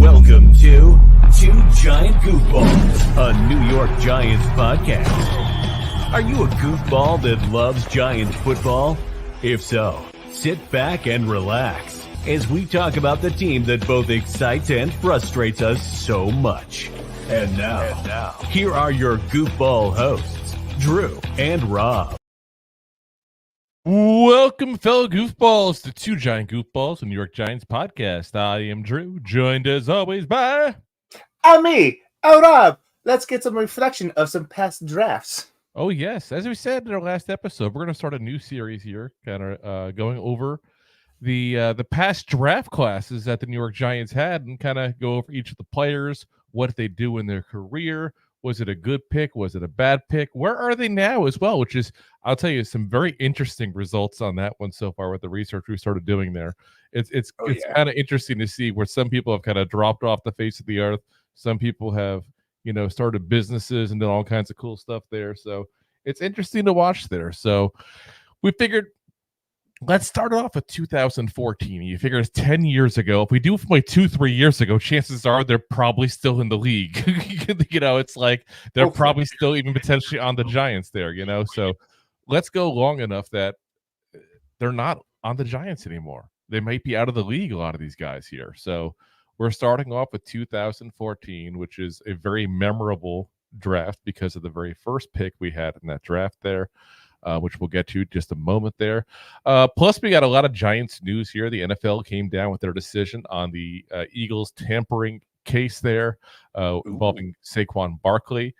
Welcome to Two Giant Goofballs, a New York Giants podcast. Are you a goofball that loves Giants football? If so, sit back and relax as we talk about the team that both excites and frustrates us so much. And now, here are your goofball hosts, Drew and Rob. Welcome, fellow goofballs, to Two Giant Goofballs, a New York Giants podcast. I am Drew, joined as always by... And me, Rob. Let's get some reflection of some past drafts. Oh, yes. As we said in our last episode, we're going to start a new series here, kind of going over the past draft classes that the New York Giants had and kind of go over each of the players, what they do in their career. Was it a good pick? Was it a bad pick? Where are they now as well? Which is, I'll tell you, some very interesting results on that one so far with the research we started doing there. It's kind of interesting to see where some people have kind of dropped off the face of the earth. Some people have, started businesses and done all kinds of cool stuff there. So it's interesting to watch there. So we figured, let's start off with 2014. You figure it's 10 years ago. If we do it from like 2-3 years ago, chances are they're probably still in the league. It's like they're probably still even potentially on the Giants there, So let's go long enough that they're not on the Giants anymore. They might be out of the league, a lot of these guys here. So we're starting off with 2014, which is a very memorable draft because of the very first pick we had in that draft there. Which we'll get to just a moment there. Plus, we got a lot of Giants news here. The NFL came down with their decision on the Eagles tampering case there involving Saquon Barkley.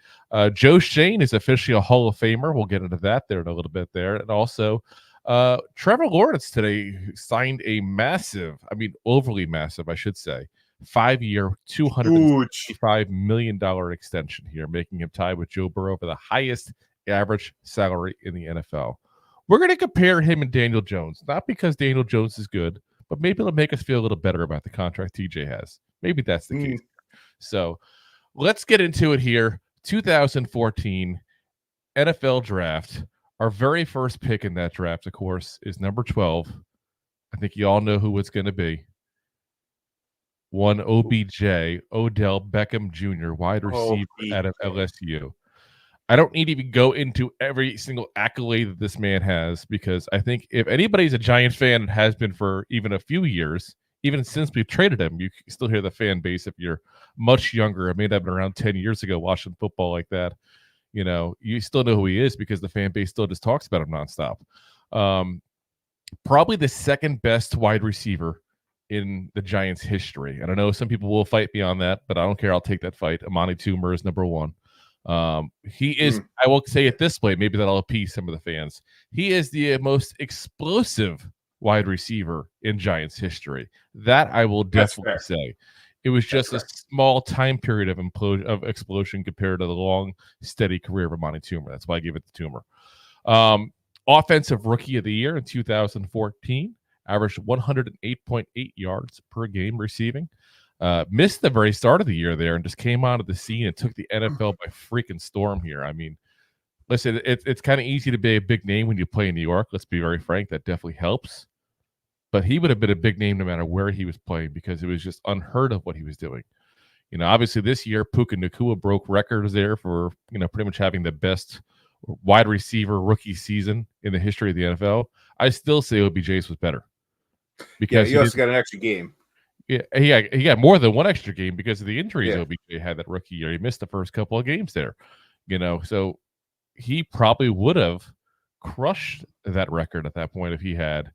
Joe Shane is officially a Hall of Famer. We'll get into that there in a little bit there. And also, Trevor Lawrence today signed a massive, overly massive, I should say, 5-year, $255 million extension here, making him tied with Joe Burrow for the highest average salary in the NFL. We're going to compare him and Daniel Jones, not because Daniel Jones is good, but maybe it'll make us feel a little better about the contract TJ has. Maybe that's the case. So let's get into it here. 2014 NFL draft. Our very first pick in that draft, of course, is number 12. I think you all know who it's going to be. One OBJ, Odell Beckham Jr., wide receiver out of LSU. I don't need to even go into every single accolade that this man has, because I think if anybody's a Giants fan and has been for even a few years, even since we traded him, you can still hear the fan base if you're much younger. I may have been around 10 years ago watching football like that. You still know who he is because the fan base still just talks about him nonstop. Probably the second best wide receiver in the Giants' history. And I know some people will fight me on that, but I don't care. I'll take that fight. Amani Toomer is number one. He is, I will say it this way, maybe that'll appease some of the fans. He is the most explosive wide receiver in Giants history. That I will definitely say. It was just a small time period of explosion compared to the long, steady career of Amani Toomer. That's why I give it to Toomer. Offensive Rookie of the Year in 2014, averaged 108.8 yards per game receiving. Missed the very start of the year there and just came onto the scene and took the NFL by freaking storm here. Listen, it's kind of easy to be a big name when you play in New York. Let's be very frank. That definitely helps. But he would have been a big name no matter where he was playing because it was just unheard of what he was doing. Obviously this year, Puka Nacua broke records there for, pretty much having the best wide receiver rookie season in the history of the NFL. I still say OBJ's was better. Because he also got an extra game. Yeah, he got more than one extra game because of the injuries OBJ had that rookie year. He missed the first couple of games there, so he probably would have crushed that record at that point if he had,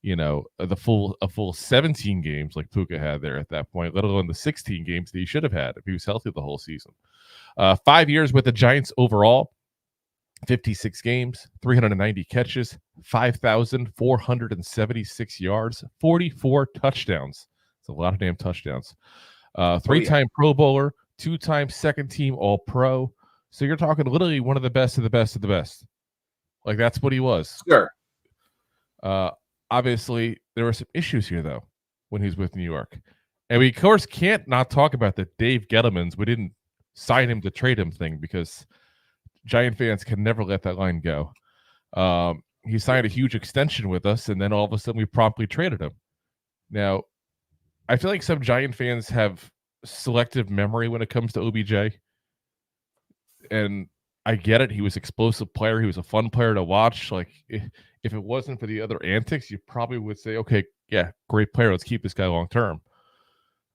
a full 17 games like Puka had there at that point, let alone the 16 games that he should have had if he was healthy the whole season. 5 years with the Giants overall, 56 games, 390 catches, 5,476 yards, 44 touchdowns. It's a lot of damn touchdowns. 3-time Pro Bowler, 2-time second-team All-Pro. So you're talking literally one of the best of the best of the best. Like, that's what he was. Sure. Obviously, there were some issues here, though, when he was with New York. And we, of course, can't not talk about the Dave Gettleman's we didn't sign him to trade him thing because Giant fans can never let that line go. He signed a huge extension with us, and then all of a sudden we promptly traded him. Now, I feel like some Giant fans have selective memory when it comes to OBJ. And I get it. He was an explosive player. He was a fun player to watch. Like, if it wasn't for the other antics, you probably would say, okay, yeah, great player. Let's keep this guy long term.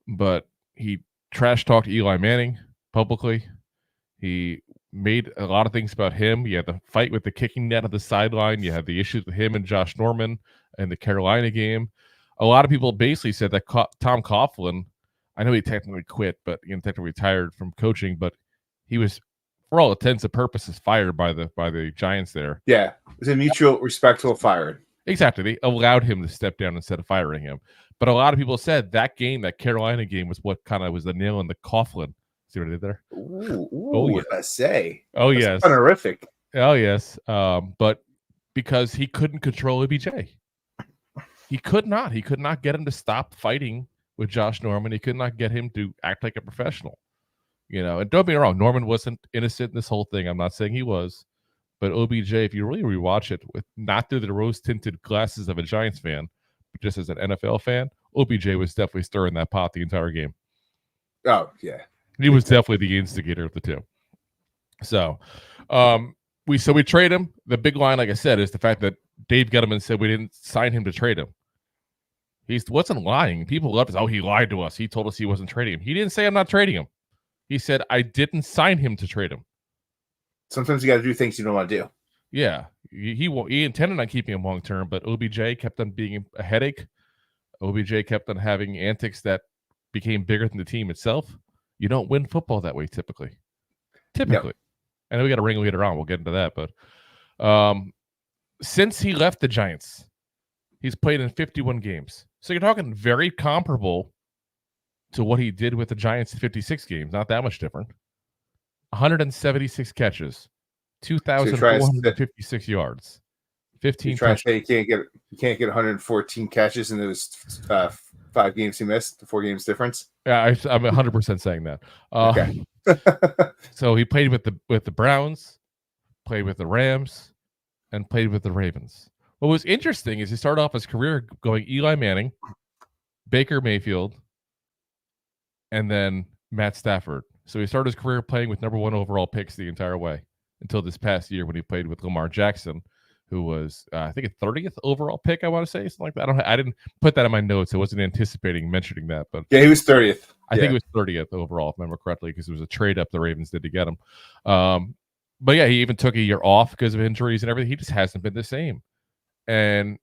But he trash talked Eli Manning publicly. He made a lot of things about him. You had the fight with the kicking net on the sideline. You had the issues with him and Josh Norman in the Carolina game. A lot of people basically said that Tom Coughlin, I know he technically quit, but technically retired from coaching, but he was, for all intents and purposes, fired by the Giants there. Yeah, it was a mutual, respectful firing. Exactly. They allowed him to step down instead of firing him. But a lot of people said that game, that Carolina game, was what kind of was the nail in the coffin. See what I did there? Ooh, yes. I say. Oh, That's yes. honorific. Oh, yes. But because he couldn't control OBJ. He could not get him to stop fighting with Josh Norman. He could not get him to act like a professional. And don't be wrong, Norman wasn't innocent in this whole thing. I'm not saying he was. But OBJ, if you really rewatch it, with not through the rose-tinted glasses of a Giants fan, but just as an NFL fan, OBJ was definitely stirring that pot the entire game. Oh, yeah. He was definitely the instigator of the two. So, we trade him. The big line, like I said, is the fact that Dave Gettleman said we didn't sign him to trade him. He wasn't lying. People love this. Oh, he lied to us. He told us he wasn't trading him. He didn't say I'm not trading him. He said I didn't sign him to trade him. Sometimes you got to do things you don't want to do. Yeah, he intended on keeping him long term, but OBJ kept on being a headache. OBJ kept on having antics that became bigger than the team itself. You don't win football that way typically. No. I know we got a ring later on. We'll get into that, but since he left the Giants, he's played in 51 games. So you're talking very comparable to what he did with the Giants in 56 games. Not that much different. 176 catches, 2,456 yards, 15 touchdowns. You can't get 114 catches in those 5 games he missed, the 4 games difference. Yeah, I'm 100% saying that. Okay. So he played with the Browns, played with the Rams, and played with the Ravens. What was interesting is he started off his career going Eli Manning, Baker Mayfield, and then Matt Stafford. So he started his career playing with number 1 overall picks the entire way until this past year when he played with Lamar Jackson, who was, I think, a 30th overall pick, I want to say, something like that. I didn't put that in my notes. I wasn't anticipating mentioning that. But yeah, he was 30th. I think it was 30th overall, if I remember correctly, because it was a trade-up the Ravens did to get him. But, yeah, he even took a year off because of injuries and everything. He just hasn't been the same. And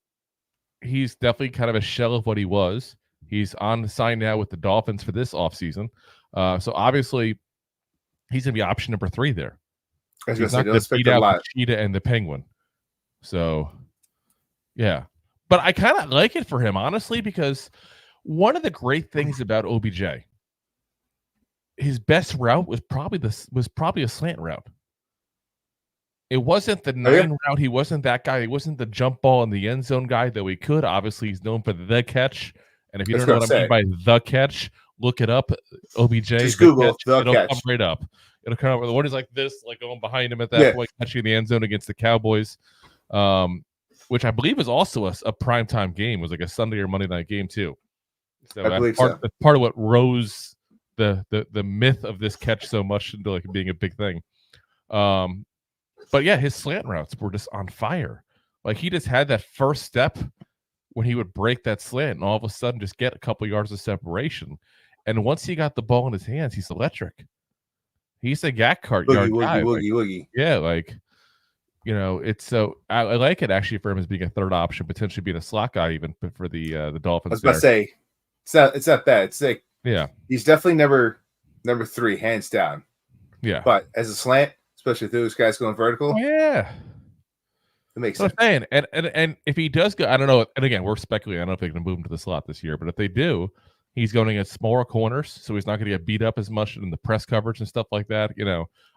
he's definitely kind of a shell of what he was. He's on the sign now with the Dolphins for this offseason. So, obviously, he's going to be option number 3 there. He's not going to beat out the Cheetah and the Penguin. So, yeah. But I kind of like it for him, honestly, because one of the great things about OBJ, his best route was probably a slant route. It wasn't the 9 route. He wasn't that guy. He wasn't the jump ball in the end zone guy that we could. Obviously, he's known for the catch. And if you don't know what I mean by the catch, look it up. OBJ. Just Google catch, the it'll catch. come right up. It'll come up. The one is like this, like going behind him at that point, catching the end zone against the Cowboys, which I believe is also a primetime game. It was like a Sunday or Monday night game too. So I believe so. That's part of what rose the myth of this catch so much into like being a big thing. But yeah, his slant routes were just on fire. Like he just had that first step when he would break that slant and all of a sudden just get a couple yards of separation. And once he got the ball in his hands, he's electric. He's a yak cart yard guy. Woogie. Yeah, like, it's so I like it actually for him as being a third option, potentially being a slot guy even for the Dolphins. I was about to say it's not bad. It's like he's definitely number 3, hands down. Yeah, but as a slant, especially if those guys going vertical, it makes sense. I'm saying. And if he does go, I don't know. And again, we're speculating. I don't know if they're going to move him to the slot this year, but if they do, he's going against smaller corners, so he's not going to get beat up as much in the press coverage and stuff like that.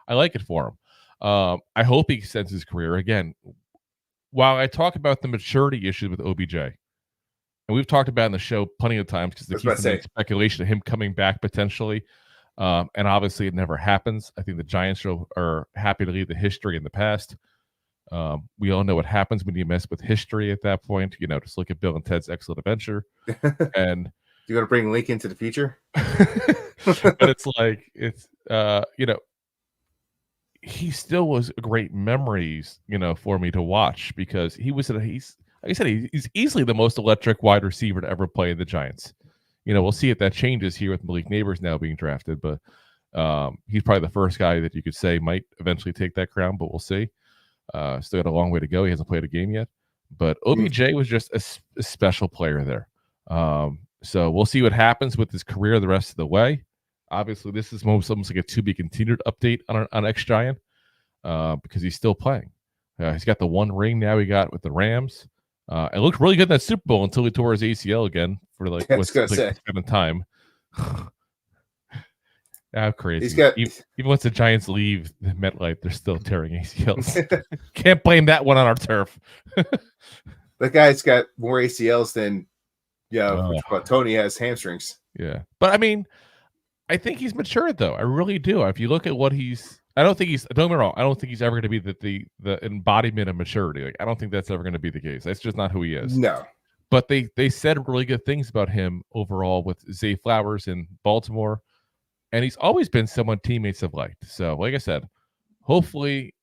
I like it for him. I hope he extends his career. Again, while I talk about the maturity issues with OBJ, and we've talked about it in the show plenty of times because they keep making speculation of him coming back potentially, and obviously it never happens. I think the Giants are happy to leave the history in the past. We all know what happens when you mess with history at that point. Just look at Bill and Ted's Excellent Adventure. And You going to bring Link into the future? But it's like he still was great memories, for me to watch because he's like I said, he's easily the most electric wide receiver to ever play in the Giants. We'll see if that changes here with Malik Neighbors now being drafted, but he's probably the first guy that you could say might eventually take that crown, but we'll see. Still got a long way to go. He hasn't played a game yet, but OBJ was just a special player there. So we'll see what happens with his career the rest of the way. Obviously, this is almost like a to be continued update on ex-Giant because he's still playing. He's got the one ring now he got with the Rams. It looked really good in that Super Bowl until he tore his ACL again for the seventh time. How crazy! Even once the Giants leave MetLife, they're still tearing ACLs. Can't blame that one on our turf. That guy's got more ACLs than Tony has hamstrings. Yeah, but I mean, I think he's matured though. I really do. If you look at what don't get me wrong. I don't think he's ever going to be the embodiment of maturity. Like, I don't think that's ever going to be the case. That's just not who he is. No. But they said really good things about him overall with Zay Flowers in Baltimore. And he's always been someone teammates have liked. So, like I said, hopefully,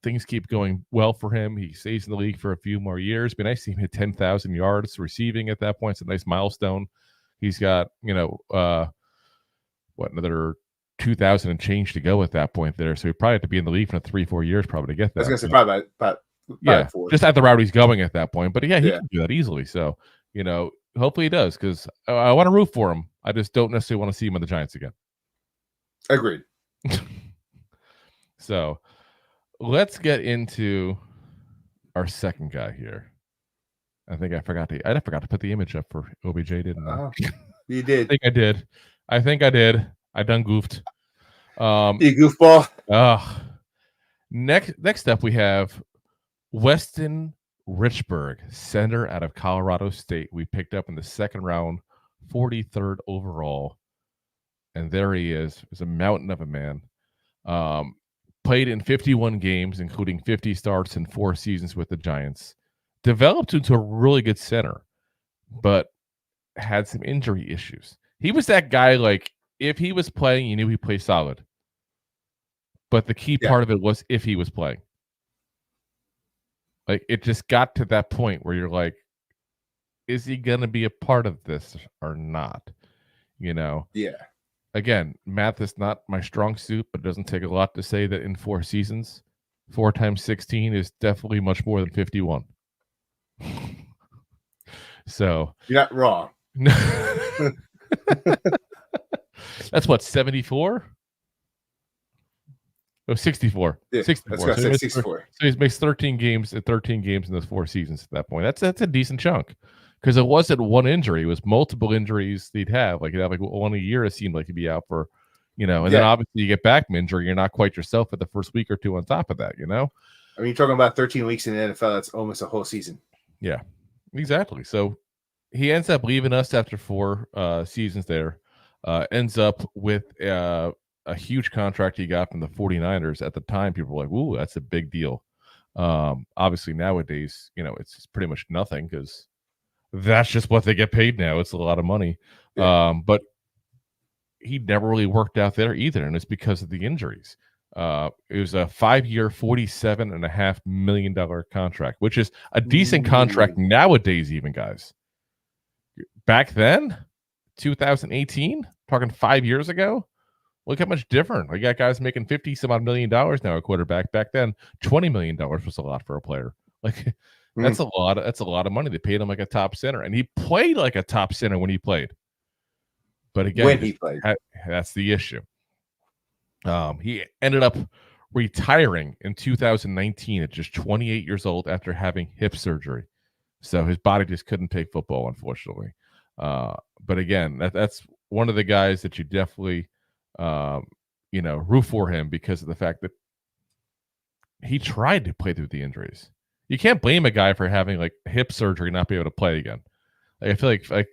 things keep going well for him. He stays in the league for a few more years. It'd be nice to see him hit 10,000 yards receiving at that point. It's a nice milestone. He's got, another 2,000 and change to go at that point there. So he probably have to be in the league for 3-4 years probably to get that. I was going to say probably about 4. Just at the route he's going at that point. But he can do that easily. So, hopefully he does because I want to root for him. I just don't necessarily want to see him on the Giants again. Agreed. So let's get into our second guy here. I think I forgot to put the image up for OBJ, didn't I? You did. I think I did. I done goofed. You goofball. Next up we have Weston Richburg, center out of Colorado State. We picked up in the second round, 43rd overall. And there he is. He's a mountain of a man. Played in 51 games, including 50 starts and 4 seasons with the Giants. Developed into a really good center, but had some injury issues. He was that guy, like, if he was playing, you knew he played solid. But the key part of it was if he was playing. Like, it just got to that point where you're like, is he going to be a part of this or not? Yeah. Again, math is not my strong suit, but it doesn't take a lot to say that in 4 seasons, 4 times 16 is definitely much more than 51. So you're not wrong. That's what, 74? Oh, 64. Yeah, 64. So 64. So he makes 13 games in those 4 seasons at that point. That's a decent chunk. Because it wasn't one injury; it was multiple injuries he'd have. Like he'd have like one a year. It seemed like he'd be out for, and then obviously you get back from injury. You're not quite yourself for the first week or two. On top of that, I mean, you're talking about 13 weeks in the NFL. That's almost a whole season. Yeah, exactly. So he ends up leaving us after 4 seasons there. Ends up with a huge contract he got from the 49ers. At the time, people were like, "Ooh, that's a big deal." Obviously nowadays, it's pretty much nothing because that's just what they get paid now. It's a lot of money. Yeah. But he never really worked out there either, and it's because of the injuries. It was a 5-year, $47.5 million contract, which is a decent contract nowadays, even, guys. Back then, 2018, talking 5 years ago, look how much different. We got guys making $50-some-odd million now a quarterback. Back then, $20 million was a lot for a player. Like, that's a lot of money. They paid him like a top center, and he played like a top center when he played. But again, when he played, that's the issue. He ended up retiring in 2019 at just 28 years old after having hip surgery. So his body just couldn't take football, unfortunately. But again, that's one of the guys that you definitely, root for him because of the fact that he tried to play through the injuries. You can't blame a guy for having like hip surgery and not be able to play again. Like, I feel like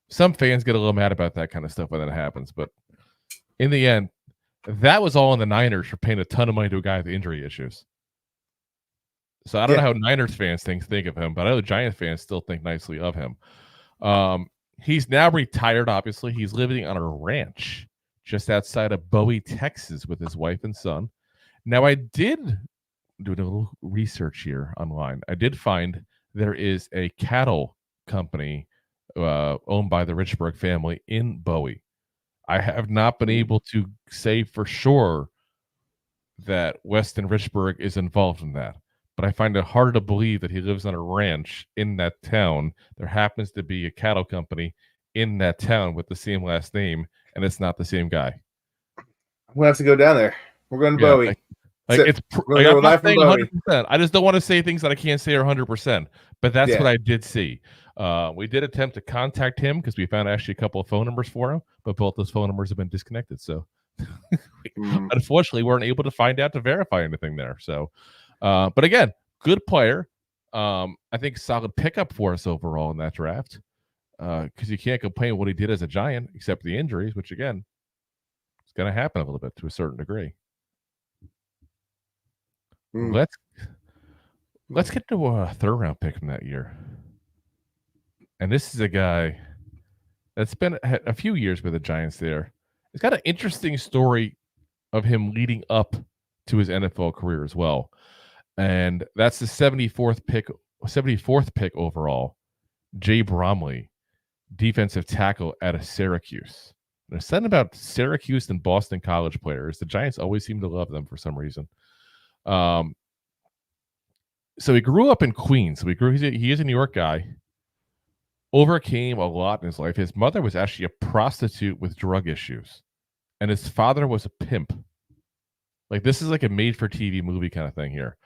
some fans get a little mad about that kind of stuff when that happens. But in the end, that was all on the Niners for paying a ton of money to a guy with injury issues. So I don't know how Niners fans think of him, but I know the Giants fans still think nicely of him. He's now retired, obviously. He's living on a ranch just outside of Bowie, Texas with his wife and son. Now, I did do a little research here online. I did find there is a cattle company owned by the Richburg family in Bowie. I have not been able to say for sure that Weston Richburg is involved in that, but I find it hard to believe that he lives on a ranch in that town. There happens to be a cattle company in that town with the same last name, and it's not the same guy. We'll have to go down there. We're going to Bowie. I'm not saying 100%. I just don't want to say things that I can't say are 100%, but that's what I did see. We did attempt to contact him because we found actually a couple of phone numbers for him, but both those phone numbers have been disconnected. So unfortunately, we weren't able to find out to verify anything there. So, but again, good player. I think solid pickup for us overall in that draft because you can't complain what he did as a Giant, except for the injuries, which again, is going to happen a little bit to a certain degree. Let's get to a third round pick from that year. And this is a guy that's spent a few years with the Giants there. It's got an interesting story of him leading up to his NFL career as well. And that's the 74th pick overall, Jay Bromley, defensive tackle out of Syracuse. There's something about Syracuse and Boston College players. The Giants always seem to love them for some reason. So he grew up in Queens. So he is a New York guy. Overcame a lot in his life. His mother was actually a prostitute with drug issues, and his father was a pimp. Like, this is like a made-for-TV movie kind of thing here.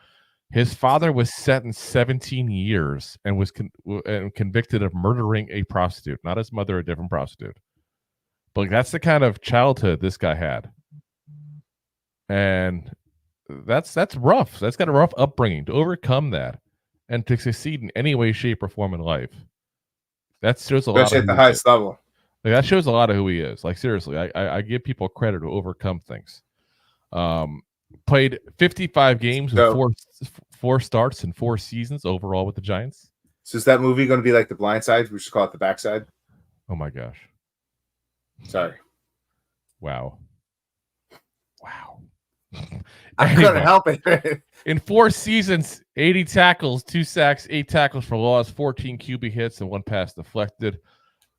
His father was sentenced 17 years and was convicted of murdering a prostitute, not his mother, a different prostitute. But like, that's the kind of childhood this guy had, and that's rough. That's got a rough upbringing to overcome that and to succeed in any way, shape, or form in life. That shows a lot. Especially at the highest level. Like, that shows a lot of who he is. Like, seriously, I give people credit to overcome things. Played 55 games with four starts and 4 seasons overall with the Giants. So is that movie going to be like The Blind Side? We should call it The Backside. Oh my gosh! Sorry. Wow. I couldn't help it. In 4 seasons, 80 tackles, 2 sacks, 8 tackles for loss, 14 QB hits, and 1 pass deflected.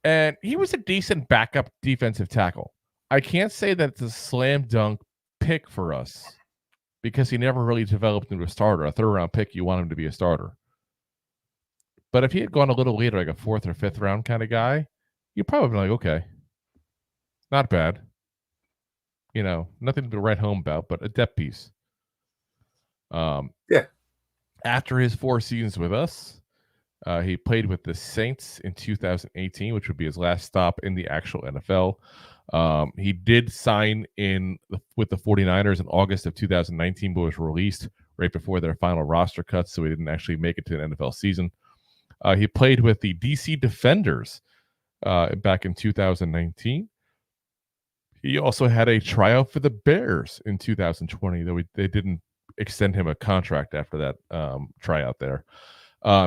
And he was a decent backup defensive tackle. I can't say that it's a slam dunk pick for us because he never really developed into a starter. A third-round pick, you want him to be a starter. But if he had gone a little later, like a 4th or 5th round kind of guy, you'd probably be like, okay, not bad. You know, nothing to write home about, but a depth piece. After his 4 seasons with us, he played with the Saints in 2018, which would be his last stop in the actual NFL. He did sign with the 49ers in August of 2019, but was released right before their final roster cuts, so he didn't actually make it to an NFL season. He played with the DC Defenders back in 2019. He also had a tryout for the Bears in 2020, though they didn't extend him a contract after that tryout there.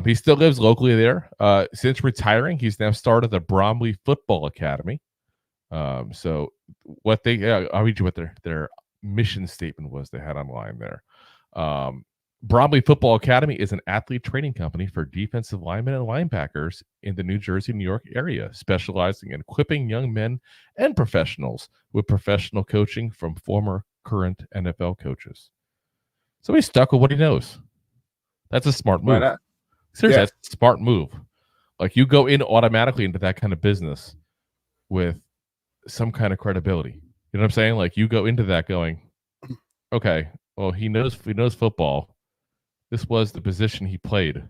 He still lives locally there. Since retiring, he's now started the Bromley Football Academy. So what I'll read you what their mission statement was they had online there. Bromley Football Academy is an athlete training company for defensive linemen and linebackers in the New Jersey, New York area, specializing in equipping young men and professionals with professional coaching from former, current NFL coaches. So he's stuck with what he knows. That's a smart move. Seriously, that's a smart move. Like, you go in automatically into that kind of business with some kind of credibility. You know what I'm saying? Like, you go into that going, okay, well, he knows football. This was the position he played.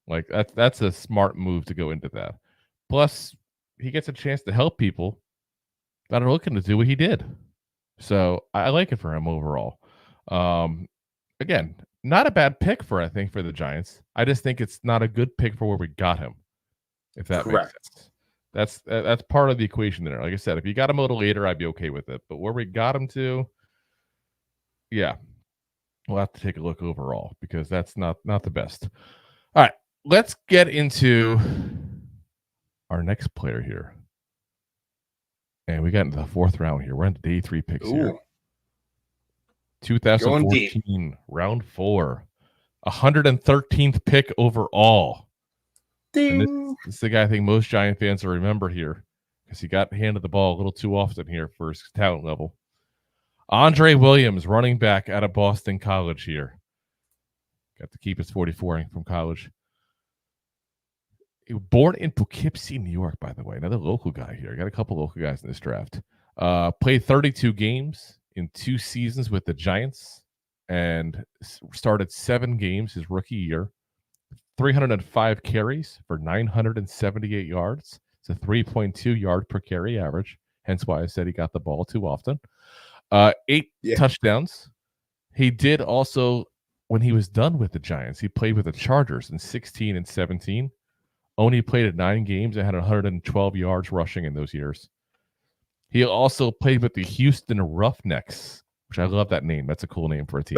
Like, that's a smart move to go into that. Plus, he gets a chance to help people that are looking to do what he did. So I like it for him overall. Again, not a bad pick for the Giants. I just think it's not a good pick for where we got him, if that makes sense. That's part of the equation there. Like I said, if you got him a little later, I'd be okay with it. But where we got him to, yeah, we'll have to take a look overall because that's not the best. All right, let's get into our next player here. And we got into the 4th round here. We're into day 3 picks here. 2014, round 4. 113th pick overall. Ding. This is the guy I think most Giant fans will remember here because he got handed the ball a little too often here for his talent level. Andre Williams, running back out of Boston College here. Got to keep his 44 from college. Born in Poughkeepsie, New York, by the way. Another local guy here. Got a couple local guys in this draft. Played 32 games in 2 seasons with the Giants and started 7 games his rookie year. 305 carries for 978 yards. It's a 3.2 yard per carry average. Hence why I said he got the ball too often. 8 touchdowns. He did also, when he was done with the Giants, he played with the Chargers in 16 and 17. Only played at 9 games and had 112 yards rushing in those years. He also played with the Houston Roughnecks, which I love that name. That's a cool name for a team.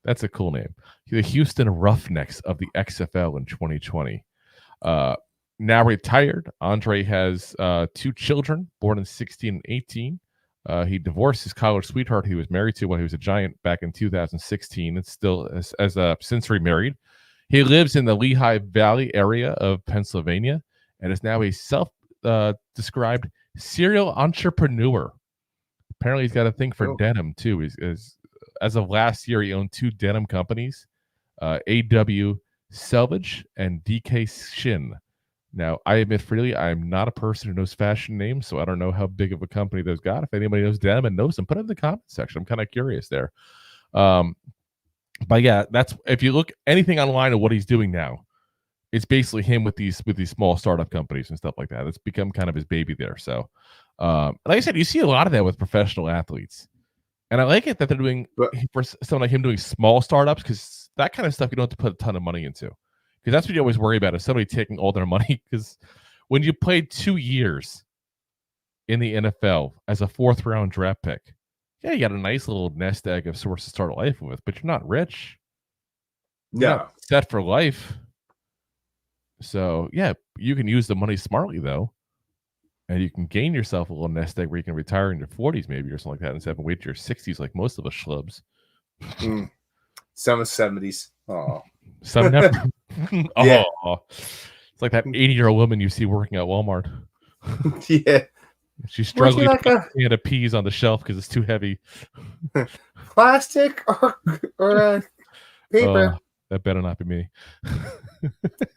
That's a cool name. The Houston Roughnecks of the XFL in 2020. Now retired, Andre has 2 children, born in 16 and 18. He divorced his college sweetheart he was married to when he was a Giant back in 2016 and still has since remarried. He lives in the Lehigh Valley area of Pennsylvania and is now a self-described serial entrepreneur. Apparently, he's got a thing for denim, too. As of last year, he owned 2 denim companies, AW Selvage and DK Shin. Now, I admit freely, I'm not a person who knows fashion names, so I don't know how big of a company those got. If anybody knows denim and knows them, put it in the comment section. I'm kind of curious there. But yeah, that's if you look anything online of what he's doing now, it's basically him with these small startup companies and stuff like that. It's become kind of his baby there. So, like I said, you see a lot of that with professional athletes, and I like it that they're doing for someone like him doing small startups because that kind of stuff you don't have to put a ton of money into. Because that's what you always worry about is somebody taking all their money. Because when you played 2 years in the NFL as a 4th round draft pick, yeah, you got a nice little nest egg of sorts to start a life with, but you're not rich. You're not set for life. So, yeah, you can use the money smartly, though. And you can gain yourself a little nest egg where you can retire in your 40s maybe or something like that instead of wait to your 60s like most of us schlubs. Some 70s. Oh. Some never. Yeah. Oh. It's like that 80-year-old woman you see working at Walmart. Yeah. She's struggling to put a peas on the shelf because it's too heavy. Plastic or paper. That better not be me.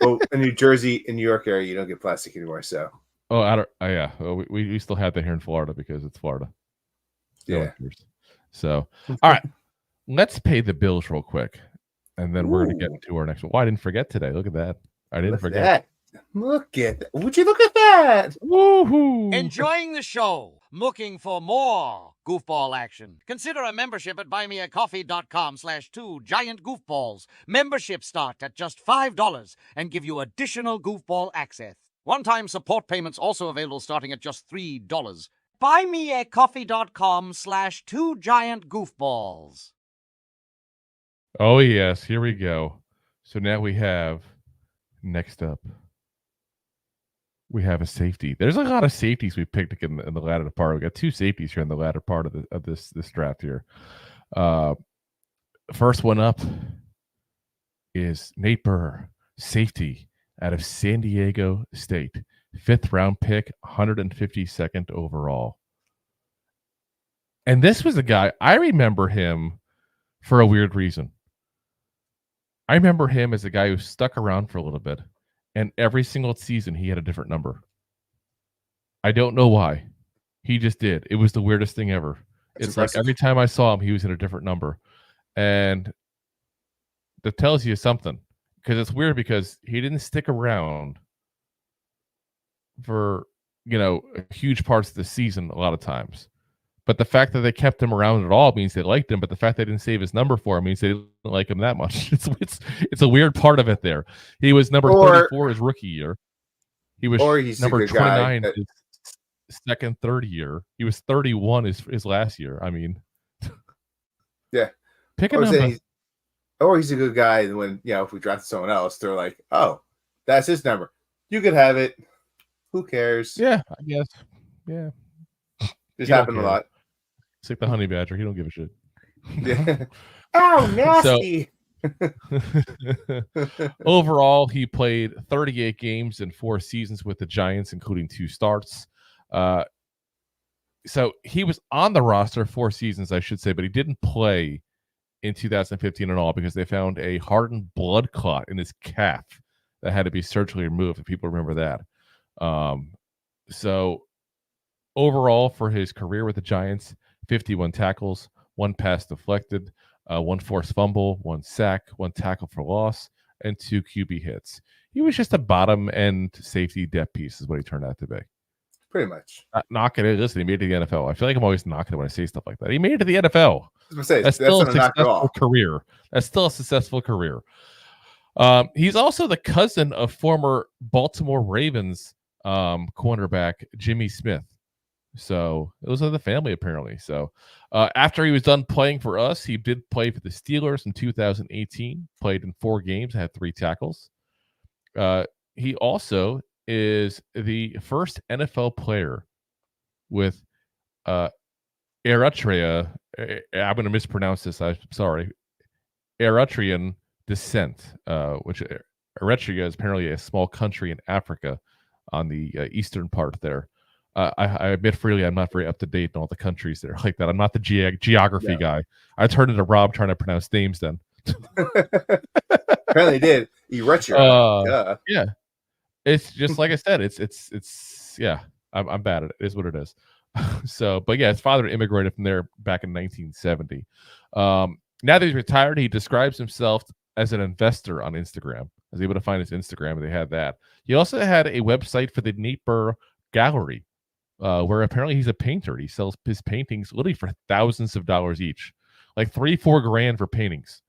Well, in New Jersey, in New York area, you don't get plastic anymore. So. Oh, I don't. Yeah, we still have that here in Florida because it's Florida. Yeah. So, all right, let's pay the bills real quick, and then we're gonna get into our next one. Well, I didn't forget today. Look at that. I didn't forget. That. Look at that. Would you look at that? Woohoo! Enjoying the show? Looking for more goofball action? Consider a membership at buymeacoffee.com/2giantgoofballs. Memberships start at just $5 and give you additional goofball access. One-time support payments also available starting at just $3. Buymeacoffee.com/2giantgoofballs. Oh yes, here we go. So now we have next up. We have a safety. There's a lot of safeties we picked in the latter part. We got 2 safeties here in the latter part of this draft here. First one up is Nate Burr, safety out of San Diego State, 5th round pick, 152nd overall. And this was a guy, I remember him for a weird reason. I remember him as a guy who stuck around for a little bit. And every single season, he had a different number. I don't know why. He just did. It was the weirdest thing ever. It's like every time I saw him, he was in a different number. And that tells you something. Because it's weird because he didn't stick around for, huge parts of the season a lot of times. But the fact that they kept him around at all means they liked him. But the fact they didn't save his number for him means they didn't like him that much. It's a weird part of it there. He was number 34 his rookie year. He was number 29 his second, third year. He was 31 his last year. I mean, yeah. Pick a number. Or he's a good guy. And when, if we drafted someone else, they're like, oh, that's his number. You could have it. Who cares? Yeah, I guess. Yeah, Just You don't happened a care. lot. it's like the honey badger. He don't give a shit. Yeah. Oh, So nasty. overall, he played 38 games in 4 seasons with the Giants, including 2 starts. So he was on the roster 4 seasons, I should say, but he didn't play in 2015 at all because they found a hardened blood clot in his calf that had to be surgically removed. If people remember that. So overall, for his career with the Giants, 51 tackles, 1 pass deflected, 1 forced fumble, 1 sack, 1 tackle for loss, and 2 QB hits. He was just a bottom end safety depth piece, is what he turned out to be. Pretty much. Not knocking it. Listen, he made it to the NFL. I feel like I'm always knocking it when I say stuff like that. He made it to the NFL. That's still a successful career. That's still a successful career. He's also the cousin of former Baltimore Ravens cornerback Jimmy Smith. So those are the family, apparently. So after he was done playing for us, he did play for the Steelers in 2018, played in 4 games, had 3 tackles. He also is the first NFL player with Eritrea. I'm going to mispronounce this. I'm sorry. Eritrean descent, which Eritrea is apparently a small country in Africa on the eastern part there. I admit freely I'm not very up to date on all the countries that are like that. I'm not the geography guy. I turned into Rob trying to pronounce names then. Apparently did. Eritrea. Yeah. It's just like I said, it's yeah, I'm bad at it. It is what it is. So, but yeah, his father immigrated from there back in 1970. Now that he's retired, he describes himself as an investor on Instagram. I was able to find his Instagram, and they had that. He also had a website for the Napier Gallery, where apparently he's a painter. He sells his paintings literally for thousands of dollars each, like $3-4 grand for paintings.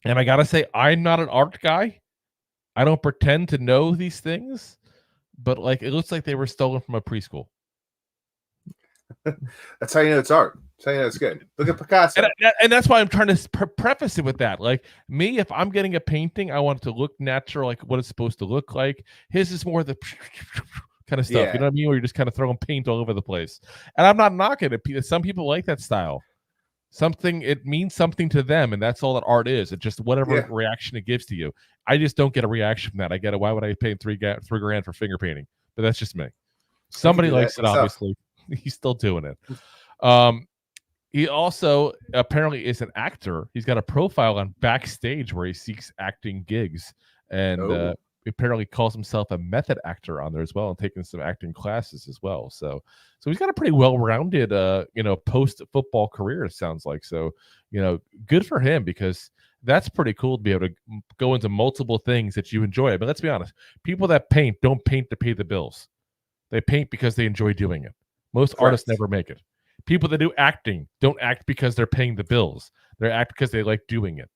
And I gotta say, I'm not an art guy. I don't pretend to know these things, but like it looks like they were stolen from a preschool. That's how you know it's art. That's how you know it's good. Look at Picasso. And that's why I'm trying to preface it with that. Like me, if I'm getting a painting, I want it to look natural, like what it's supposed to look like. His is more the kind of stuff. Yeah. You know what I mean? Where you're just kind of throwing paint all over the place. And I'm not knocking it. Some people like that style. It means something to them, and that's all that art is. It's just whatever reaction it gives to you. I just don't get a reaction from that. I get it. Why would I pay $3 grand for finger painting? But that's just me. Somebody likes it, obviously. He's still doing it. He also apparently is an actor. He's got a profile on Backstage where he seeks acting gigs, and apparently calls himself a method actor on there as well, and taking some acting classes as well. So he's got a pretty well-rounded, post-football career, it sounds like. So, good for him, because that's pretty cool to be able to go into multiple things that you enjoy. But let's be honest, people that paint don't paint to pay the bills. They paint because they enjoy doing it. Most artists never make it. People that do acting don't act because they're paying the bills. They act because they like doing it.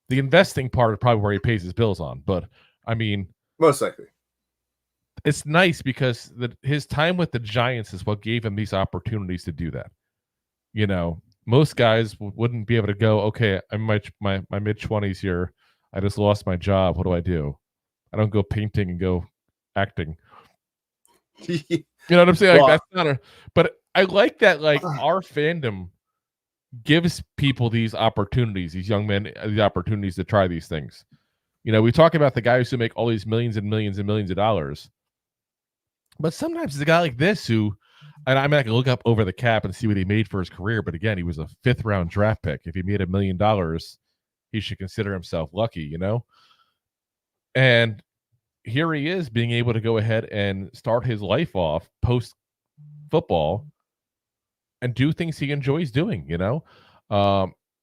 The investing part is probably where he pays his bills on. But, I mean... most likely. It's nice because his time with the Giants is what gave him these opportunities to do that. Most guys wouldn't be able to go, okay, I'm my mid-20s here. I just lost my job. What do I do? I don't go painting and go acting. You know what I'm saying? Like, that's not but I like that, like, our fandom gives people these opportunities, these young men, these opportunities to try these things. We talk about the guys who make all these millions and millions and millions of dollars. But sometimes it's a guy like this who, and I'm not going to look up over the cap and see what he made for his career. But again, he was a 5th round draft pick. If he made $1 million, he should consider himself lucky, And here he is being able to go ahead and start his life off post football and do things he enjoys doing,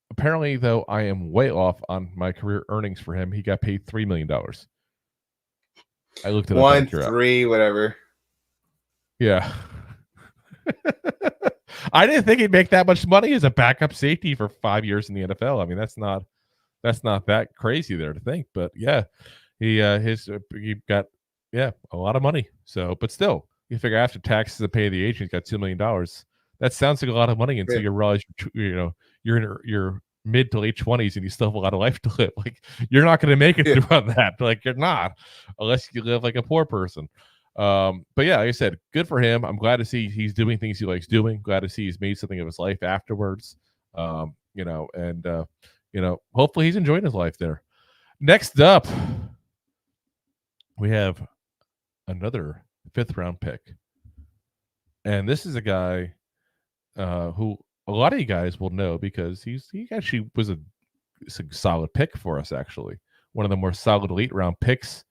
Apparently, though, I am way off on my career earnings for him. He got paid $3 million. I looked at 1, 3, whatever. Yeah. I didn't think he'd make that much money as a backup safety for 5 years in the NFL. I mean, that's not that crazy there to think, but yeah, he got a lot of money. So, but still, you figure after taxes and pay the agent, he's got $2 million. That sounds like a lot of money until you realize you're in your mid to late 20s and you still have a lot of life to live. Like, you're not going to make it through on that. Like, you're not, unless you live like a poor person. But yeah, like I said, good for him. I'm glad to see he's doing things he likes doing. Glad to see he's made something of his life afterwards. Hopefully he's enjoying his life there. Next up, we have another 5th round pick. And this is a guy who a lot of you guys will know because he actually was a solid pick for us, actually. One of the more solid late round picks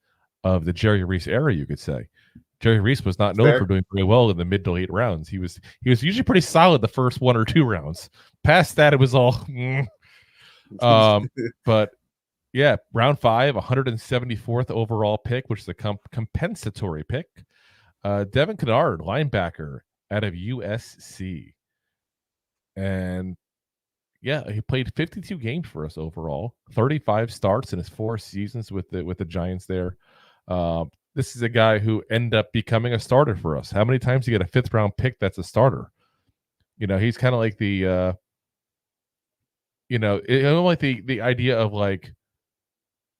of the Jerry Reese era, you could say. Jerry Reese was not known for doing very well in the mid to late rounds. He was usually pretty solid the first 1 or 2 rounds. Past that, it was all. But yeah, round 5, 174th overall pick, which is a compensatory pick. Devin Kennard, linebacker out of USC, and yeah, he played 52 games for us overall, 35 starts in his 4 seasons with the Giants there. This is a guy who ended up becoming a starter for us. How many times you get a 5th round pick that's a starter? He's kind of like the the idea of like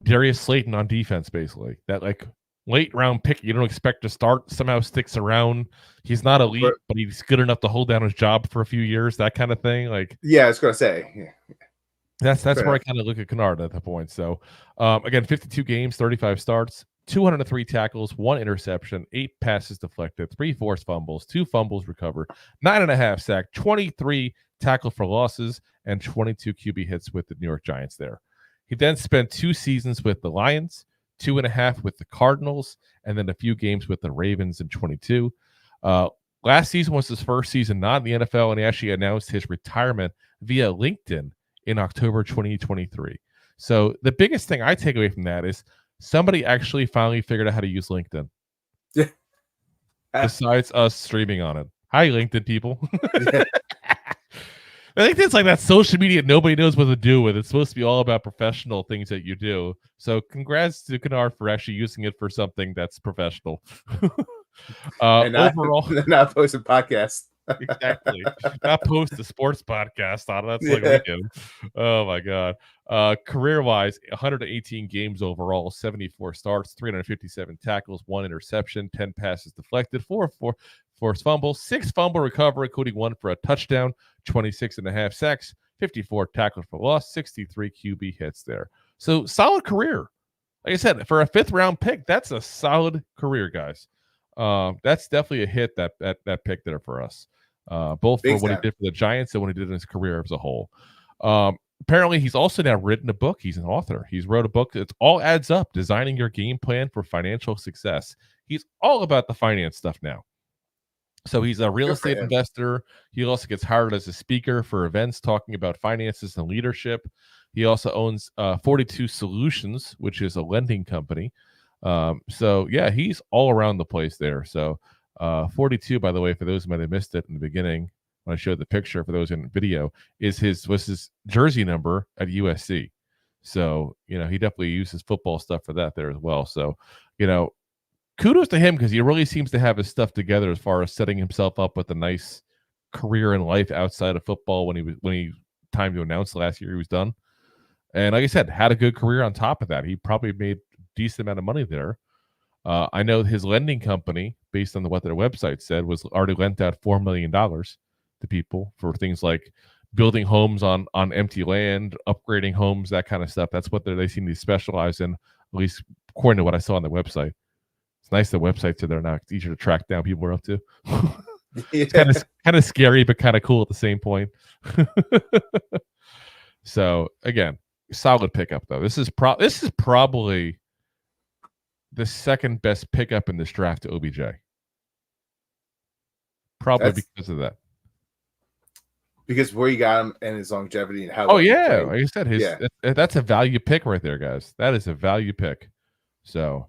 Darius Slayton on defense, basically. That like late round pick you don't expect to start somehow sticks around. He's not elite, but he's good enough to hold down his job for a few years. That kind of thing. Like, yeah, I was gonna say, yeah. That's where I kind of look at Kennard at that point. So, again, 52 games, 35 starts, 203 tackles, 1 interception, 8 passes deflected, 3 forced fumbles, 2 fumbles recovered, 9.5 sack, 23 tackle for losses, and 22 QB hits with the New York Giants there. He then spent 2 seasons with the Lions, 2.5 with the Cardinals, and then a few games with the Ravens in 22. Last season was his first season not in the NFL, and he actually announced his retirement via LinkedIn in October 2023. So the biggest thing I take away from that is somebody actually finally figured out how to use LinkedIn. Yeah. Besides us streaming on it. Hi, LinkedIn people. I think it's like that social media nobody knows what to do with. It's supposed to be all about professional things that you do. So congrats to Kennard for actually using it for something that's professional. And overall, not posting podcasts. Exactly. Not post a sports podcast on it. That's like weekend. Oh my god. Career wise, 118 games overall, 74 starts, 357 tackles, 1 interception, 10 passes deflected, 4 forced fumbles, 6 fumble recovery, including 1 for a touchdown, 26.5 sacks, 54 tackles for loss, 63 QB hits there. So solid career. Like I said, for a 5th round pick, that's a solid career, guys. That's definitely a hit that pick there for us. Both for what he did for the Giants and what he did in his career as a whole. Apparently, he's also now written a book. He's an author. He's wrote a book. It all adds up, designing your game plan for financial success. He's all about the finance stuff now. So he's a real estate investor. He also gets hired as a speaker for events talking about finances and leadership. He also owns 42 Solutions, which is a lending company. So yeah, he's all around the place there. So 42, by the way, for those who might have missed it in the beginning when I showed the picture, for those in the video, was his jersey number at USC. So he definitely uses football stuff for that there as well. So kudos to him because he really seems to have his stuff together as far as setting himself up with a nice career in life outside of football. When he time to announce last year he was done, and like I said, had a good career on top of that. He probably made decent amount of money there. I know his lending company, based on what their website said, was already lent out $4 million to people for things like building homes on empty land, upgrading homes, that kind of stuff. That's what they seem to specialize in, at least according to what I saw on the website. It's nice the websites are there now. It's easier to track down people we're up to. It's kind of scary, but kind of cool at the same point. So again, solid pickup though. This is probably the second best pickup in this draft to OBJ. Probably because of that. Because where you got him and his longevity and how. Oh yeah, like I said, that's a value pick right there, guys. That is a value pick. So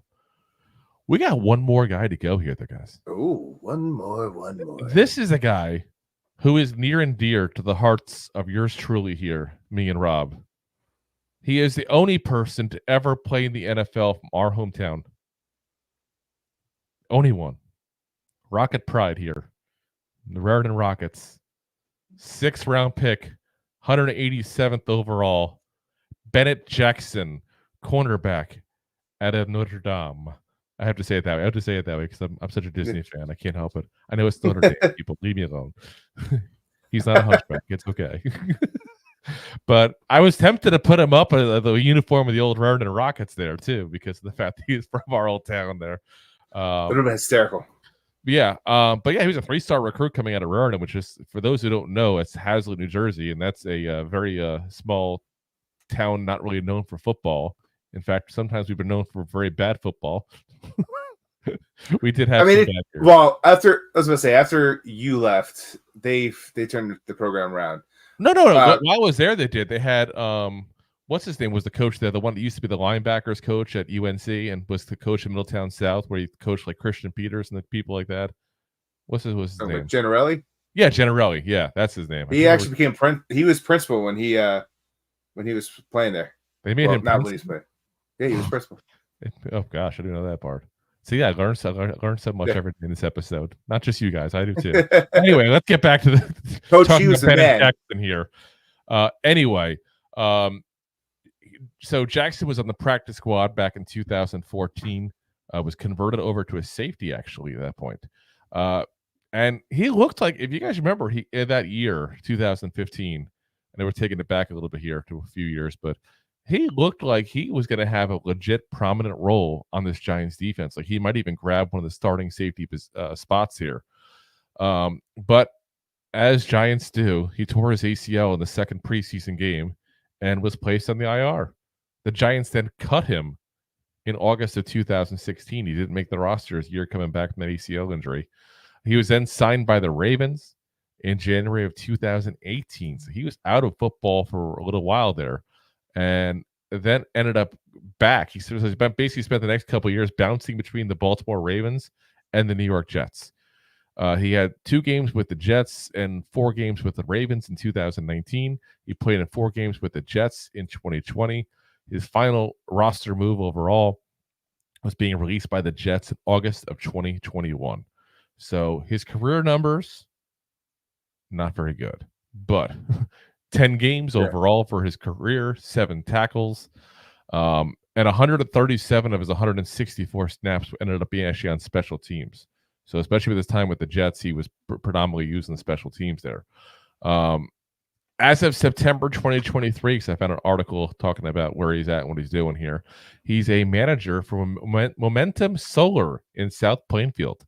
we got one more guy to go here, guys. Oh, one more. This is a guy who is near and dear to the hearts of yours truly here, me and Rob. He is the only person to ever play in the NFL from our hometown. Only one. Rocket Pride here. The Raritan Rockets. 6th round pick. 187th overall. Bennett Jackson, cornerback out of Notre Dame. I have to say it that way. I have to say it that way because I'm such a Disney fan. I can't help it. I know it's Notre Dame. People, leave me alone. He's not a hunchback. It's okay. But I was tempted to put him up in the uniform of the old Raritan Rockets there too, because of the fact that he's from our old town there. Would have been hysterical. But yeah, he was a 3-star recruit coming out of Raritan, which is, for those who don't know, it's Hazlet, New Jersey, and that's a very small town, not really known for football. In fact, sometimes we've been known for very bad football. We did have. Well, after you left, they turned the program around. No. While I was there, they did. They had what's his name was the coach there, the one that used to be the linebackers coach at UNC and was the coach in Middletown South, where he coached like Christian Peters and the people like that. What's his name? Gennarelli? Yeah, Gennarelli. Yeah, that's his name. He actually became he was principal when he was playing there. They made him not least, but yeah, he was principal. Oh gosh, I didn't know that part. So yeah, I learned so much every day in this episode. Not just you guys, I do too. Anyway, let's get back to the Coach Hughes and Jackson here. So Jackson was on the practice squad back in 2014. Was converted over to a safety actually at that point. And he looked like, if you guys remember, that year 2015, and they were taking it back a little bit here to a few years, but he looked like he was going to have a legit prominent role on this Giants defense. Like he might even grab one of the starting safety spots here. But as Giants do, he tore his ACL in the second preseason game and was placed on the IR. The Giants then cut him in August of 2016. He didn't make the roster his year coming back from that ACL injury. He was then signed by the Ravens in January of 2018. So he was out of football for a little while there. And then ended up back. He basically spent the next couple of years bouncing between the Baltimore Ravens and the New York Jets. He had 2 games with the Jets and 4 games with the Ravens in 2019. He played in 4 games with the Jets in 2020. His final roster move overall was being released by the Jets in August of 2021. So his career numbers, not very good, but 10 games overall for his career, 7 tackles, and 137 of his 164 snaps ended up being actually on special teams. So especially with his time with the Jets, he was predominantly using the special teams there. As of September 2023, because I found an article talking about where he's at and what he's doing here, he's a manager for Momentum Solar in South Plainfield.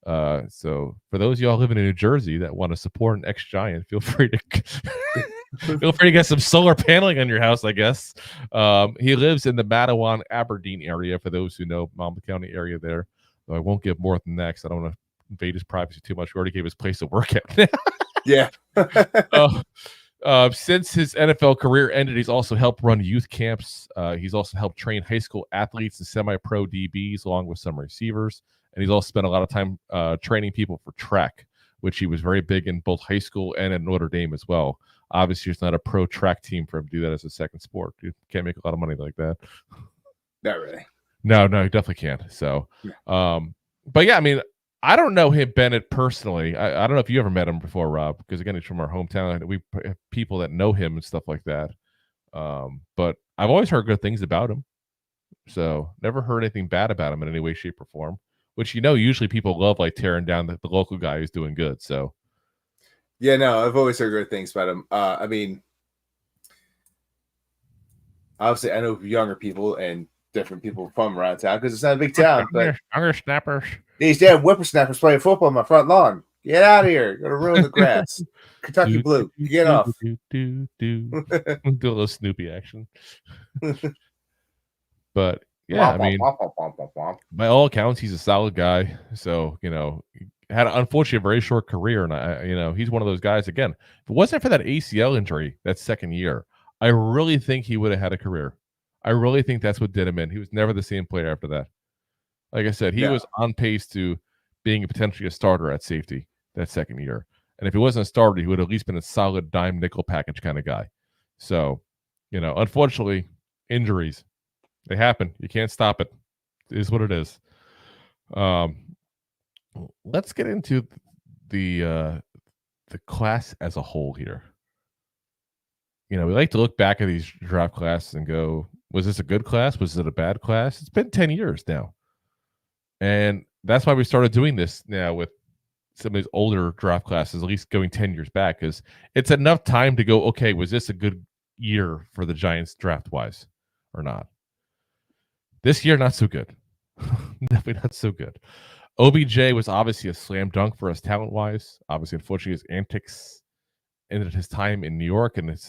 So for those of y'all living in New Jersey that want to support an ex-Giant, feel free to get some solar paneling on your house, I guess. He lives in the Matawan, Aberdeen area, for those who know Monmouth County area there. Though I won't give more than that because I don't want to invade his privacy too much. We already gave his place to work at. Yeah. Since his NFL career ended, he's also helped run youth camps. He's also helped train high school athletes and semi-pro DBs along with some receivers. And he's also spent a lot of time training people for track, which he was very big in both high school and at Notre Dame as well. Obviously, it's not a pro track team for him to do that as a second sport. You can't make a lot of money like that. Not really. No, he definitely can't. So, but yeah, I mean, I don't know him, Bennett, personally. I don't know if you ever met him before, Rob, because again, he's from our hometown. We have people that know him and stuff like that. But I've always heard good things about him. So never heard anything bad about him in any way, shape, or form. Which, usually people love, like tearing down the local guy who's doing good. So, yeah, no, I've always heard good things about him. I mean, obviously, I know younger people and different people from around town because it's not a big town. But younger snappers. These damn whippersnappers playing football on my front lawn. Get out of here! You're gonna ruin the grass. Kentucky Blue, get off. Do a little Snoopy action. But yeah, I mean, by all accounts, he's a solid guy. So had an unfortunately very short career, and he's one of those guys. Again, if it wasn't for that ACL injury that second year, I really think he would have had a career. I really think that's what did him in. He was never the same player after that. Like I said, he was on pace to being potentially a starter at safety that second year. And if he wasn't a starter, he would have at least been a solid dime nickel package kind of guy. So, unfortunately, injuries, they happen. You can't stop it. It is what it is. Let's get into the class as a whole here. We like to look back at these draft classes and go, was this a good class? Was it a bad class? It's been 10 years now. And that's why we started doing this now with some of these older draft classes, at least going 10 years back, because it's enough time to go, okay, was this a good year for the Giants draft-wise or not? This year, not so good. Definitely not so good. OBJ was obviously a slam dunk for us talent-wise. Obviously, unfortunately, his antics ended his time in New York, and his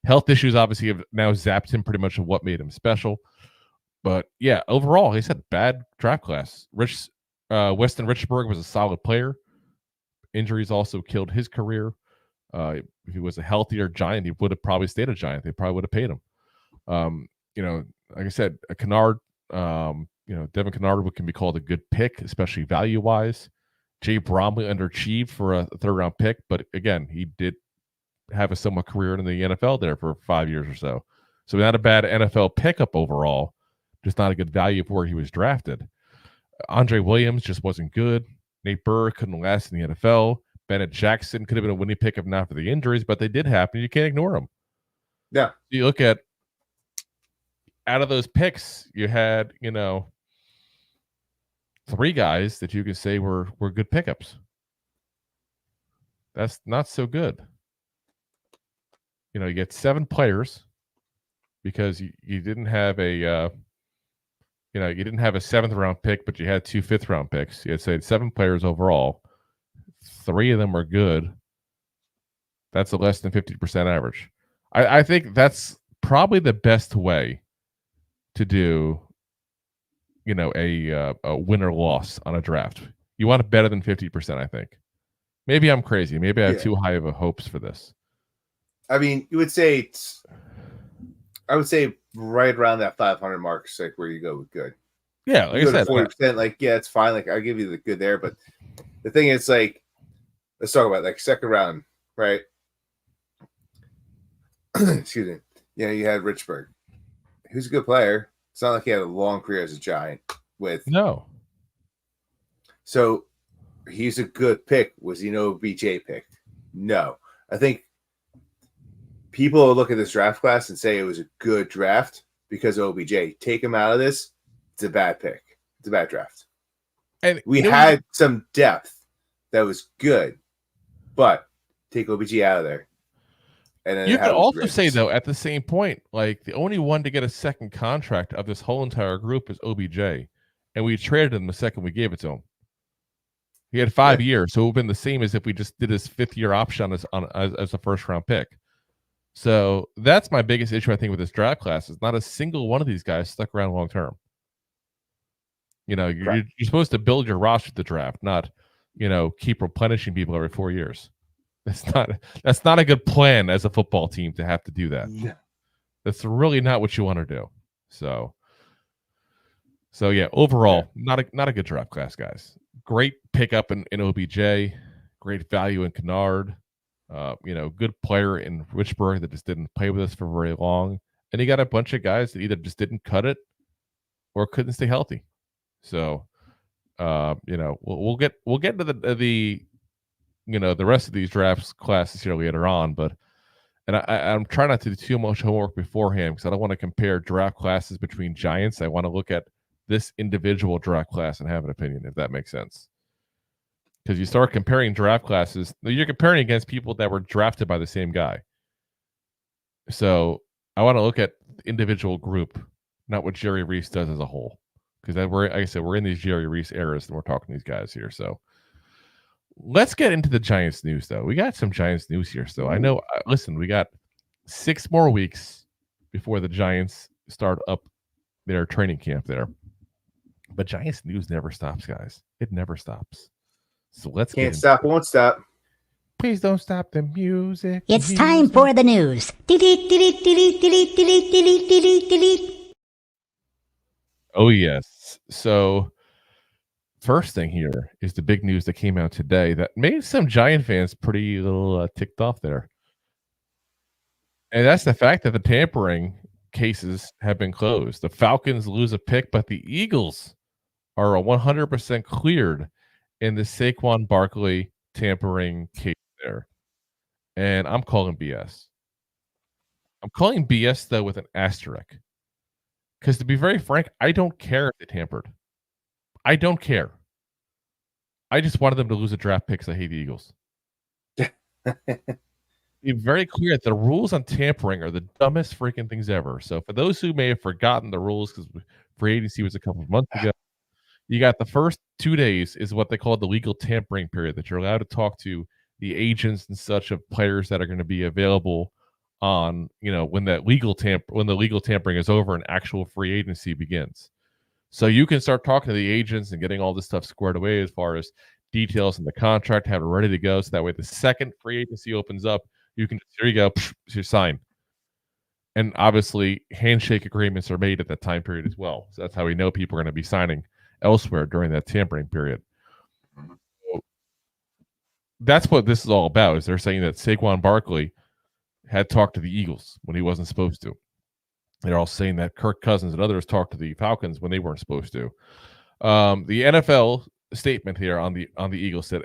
health issues obviously have now zapped him pretty much of what made him special. But yeah, overall, he said bad draft class. Weston Richburg was a solid player. Injuries also killed his career. If he was a healthier Giant, he would have probably stayed a Giant. They probably would have paid him. Like I said, a Kennard, Devin Kennard can be called a good pick, especially value-wise. Jay Bromley underachieved for a third-round pick, but again, he did have a somewhat career in the NFL there for 5 years or so. So not a bad NFL pickup overall, just not a good value for where he was drafted. Andre Williams just wasn't good. Nate Burr couldn't last in the NFL. Bennett Jackson could have been a winning pick if not for the injuries, but they did happen. You can't ignore them. Yeah. You look at out of those picks, you had, 3 guys that you could say were good pickups. That's not so good. You get 7 players because you didn't have a you didn't have a 7th round pick, but you had 2 5th round picks. You had, say, 7 players overall. 3 of them were good. That's a less than 50% average. I think that's probably the best way to do, a win or loss on a draft. You want it better than 50%, I think. Maybe I'm crazy. Maybe I have too high of a hopes for this. I mean, I would say right around that 500 mark is like where you go with good. Yeah, like I said, 40%, like, yeah, it's fine. Like, I'll give you the good there, but the thing is, like, let's talk about like second round, right? Excuse me. You had Richburg. Who's a good player. It's not like he had a long career as a Giant with no. So he's a good pick. Was he no BJ pick? No. I think people will look at this draft class and say it was a good draft because of OBJ. Take him out of this, it's a bad pick. It's a bad draft. And we had some depth that was good, but take OBJ out of there. And then you could also say, though, at the same point, like the only one to get a second contract of this whole entire group is OBJ, and we traded him the second we gave it to him. He had 5 years, so it would have been the same as if we just did his 5th-year option as a first-round pick. So that's my biggest issue, I think, with this draft class is not a single one of these guys stuck around long term. You're supposed to build your roster to the draft, not keep replenishing people every 4 years. That's not a good plan as a football team to have to do that. Yeah. That's really not what you want to do. So yeah, overall, not a good draft class, guys. Great pickup in OBJ, great value in Kennard. Good player in Richburg that just didn't play with us for very long, and he got a bunch of guys that either just didn't cut it or couldn't stay healthy. So, we'll get to the rest of these drafts classes here later on, and I'm trying not to do too much homework beforehand because I don't want to compare draft classes between Giants. I want to look at this individual draft class and have an opinion, if that makes sense. Because you start comparing draft classes, you're comparing against people that were drafted by the same guy. So I want to look at the individual group, not what Jerry Reese does as a whole. Because like I said, we're in these Jerry Reese eras, and we're talking to these guys here. So let's get into the Giants news, though. We got some Giants news here. So I know, listen, we got 6 more weeks before the Giants start up their training camp there. But Giants news never stops, guys. It never stops. So let's can't stop, won't stop. Please don't stop the music. It's time for the news. Oh, yes. So first thing here is the big news that came out today that made some Giant fans pretty little ticked off there. And that's the fact that the tampering cases have been closed. The Falcons lose a pick, but the Eagles are 100% cleared in the Saquon Barkley tampering case there. And I'm calling BS. I'm calling BS, though, with an asterisk. Because to be very frank, I don't care if they tampered. I don't care. I just wanted them to lose a draft pick because I hate the Eagles. Be very clear that the rules on tampering are the dumbest freaking things ever. So for those who may have forgotten the rules, because free agency was a couple of months ago, you got the first 2 days is what they call the legal tampering period, that you're allowed to talk to the agents and such of players that are going to be available on, when the legal tampering is over and actual free agency begins. So you can start talking to the agents and getting all this stuff squared away as far as details in the contract, have it ready to go. So that way, the second free agency opens up, you can here you go, you sign. And obviously, handshake agreements are made at that time period as well. So that's how we know people are going to be signing elsewhere during that tampering period. So that's what this is all about. Is they're saying that Saquon Barkley had talked to the Eagles when he wasn't supposed to. They're all saying that Kirk Cousins and others talked to the Falcons when they weren't supposed to. The NFL statement here on the Eagles said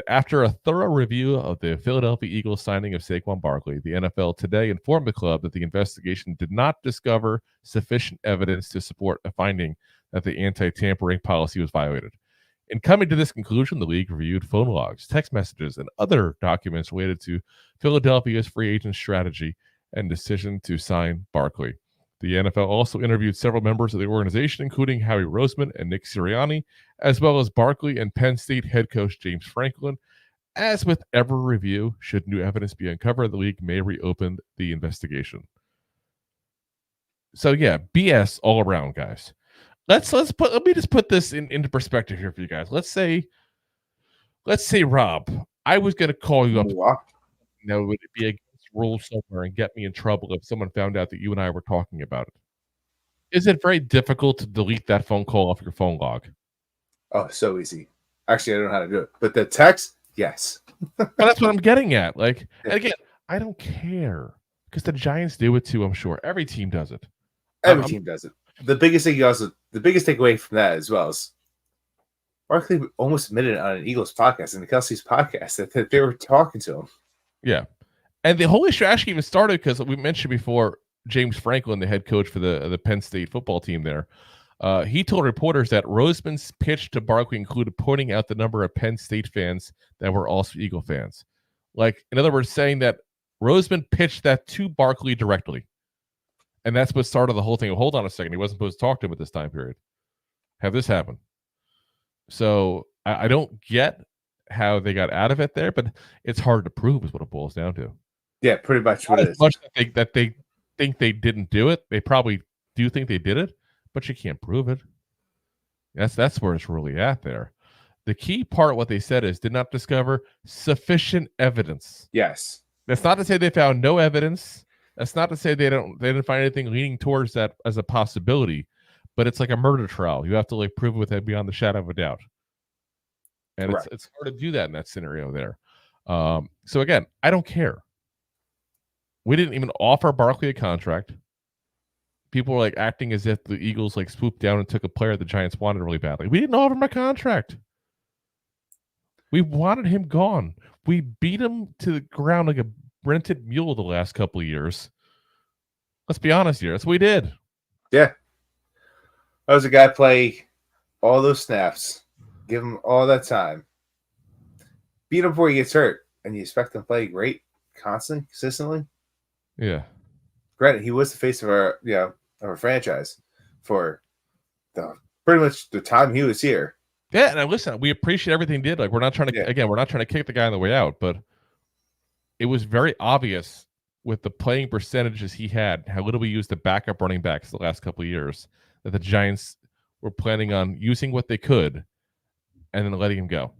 after a thorough review of the Philadelphia Eagles signing of Saquon Barkley, the NFL today informed the club that the investigation did not discover sufficient evidence to support a finding that the anti-tampering policy was violated. In coming to this conclusion, the league reviewed phone logs, text messages, and other documents related to Philadelphia's free agent strategy and decision to sign Barkley. The NFL also interviewed several members of the organization, including Howie Roseman and Nick Sirianni, as well as Barkley and Penn State head coach James Franklin. As with every review, should new evidence be uncovered, the league may reopen the investigation. So yeah, BS all around, guys. Let me just put this into perspective here for you guys. Let's say Rob, I was going to call you up. Would it be against rules somewhere and get me in trouble if someone found out that you and I were talking about it? Is it very difficult to delete that phone call off your phone log? Oh, so easy. Actually, I don't know how to do it. But the text, yes. Well, that's what I'm getting at. And again, I don't care because the Giants do it too, I'm sure. Every team does it. Every team does it. The biggest takeaway from that as well is Barkley almost admitted on an Eagles podcast, in the Kelsey's podcast, that they were talking to him. Yeah. And the whole issue actually even started because we mentioned before James Franklin, the head coach for the Penn State football team there. He told reporters that Roseman's pitch to Barkley included pointing out the number of Penn State fans that were also Eagle fans. In other words, saying that Roseman pitched that to Barkley directly. And that's what started the whole thing. Hold on a second. He wasn't supposed to talk to him at this time period. Have this happen. So I don't get how they got out of it there, but it's hard to prove is what it boils down to. Yeah, pretty much what it is. Much that they think they didn't do it. They probably do think they did it, but you can't prove it. That's where it's really at there. The key part, what they said is did not discover sufficient evidence. Yes. That's not to say they found no evidence. That's not to say they didn't find anything leaning towards that as a possibility, but it's like a murder trial. You have to prove it with it beyond the shadow of a doubt. And right. It's hard to do that in that scenario there. So again, I don't care. We didn't even offer Barkley a contract. People were acting as if the Eagles swooped down and took a player the Giants wanted really badly. We didn't offer him a contract. We wanted him gone. We beat him to the ground like a rented mule the last couple of years. Let's be honest here. That's what we did. Yeah. That was a guy play all those snaps. Give him all that time. Beat him before he gets hurt. And you expect him to play great, constantly, consistently? Yeah. Granted, he was the face of our franchise for pretty much the time he was here. Yeah, and listen, we appreciate everything he did. We're not trying to we're not trying to kick the guy on the way out, but it was very obvious with the playing percentages he had, how little we used the backup running backs the last couple of years, that the Giants were planning on using what they could and then letting him go.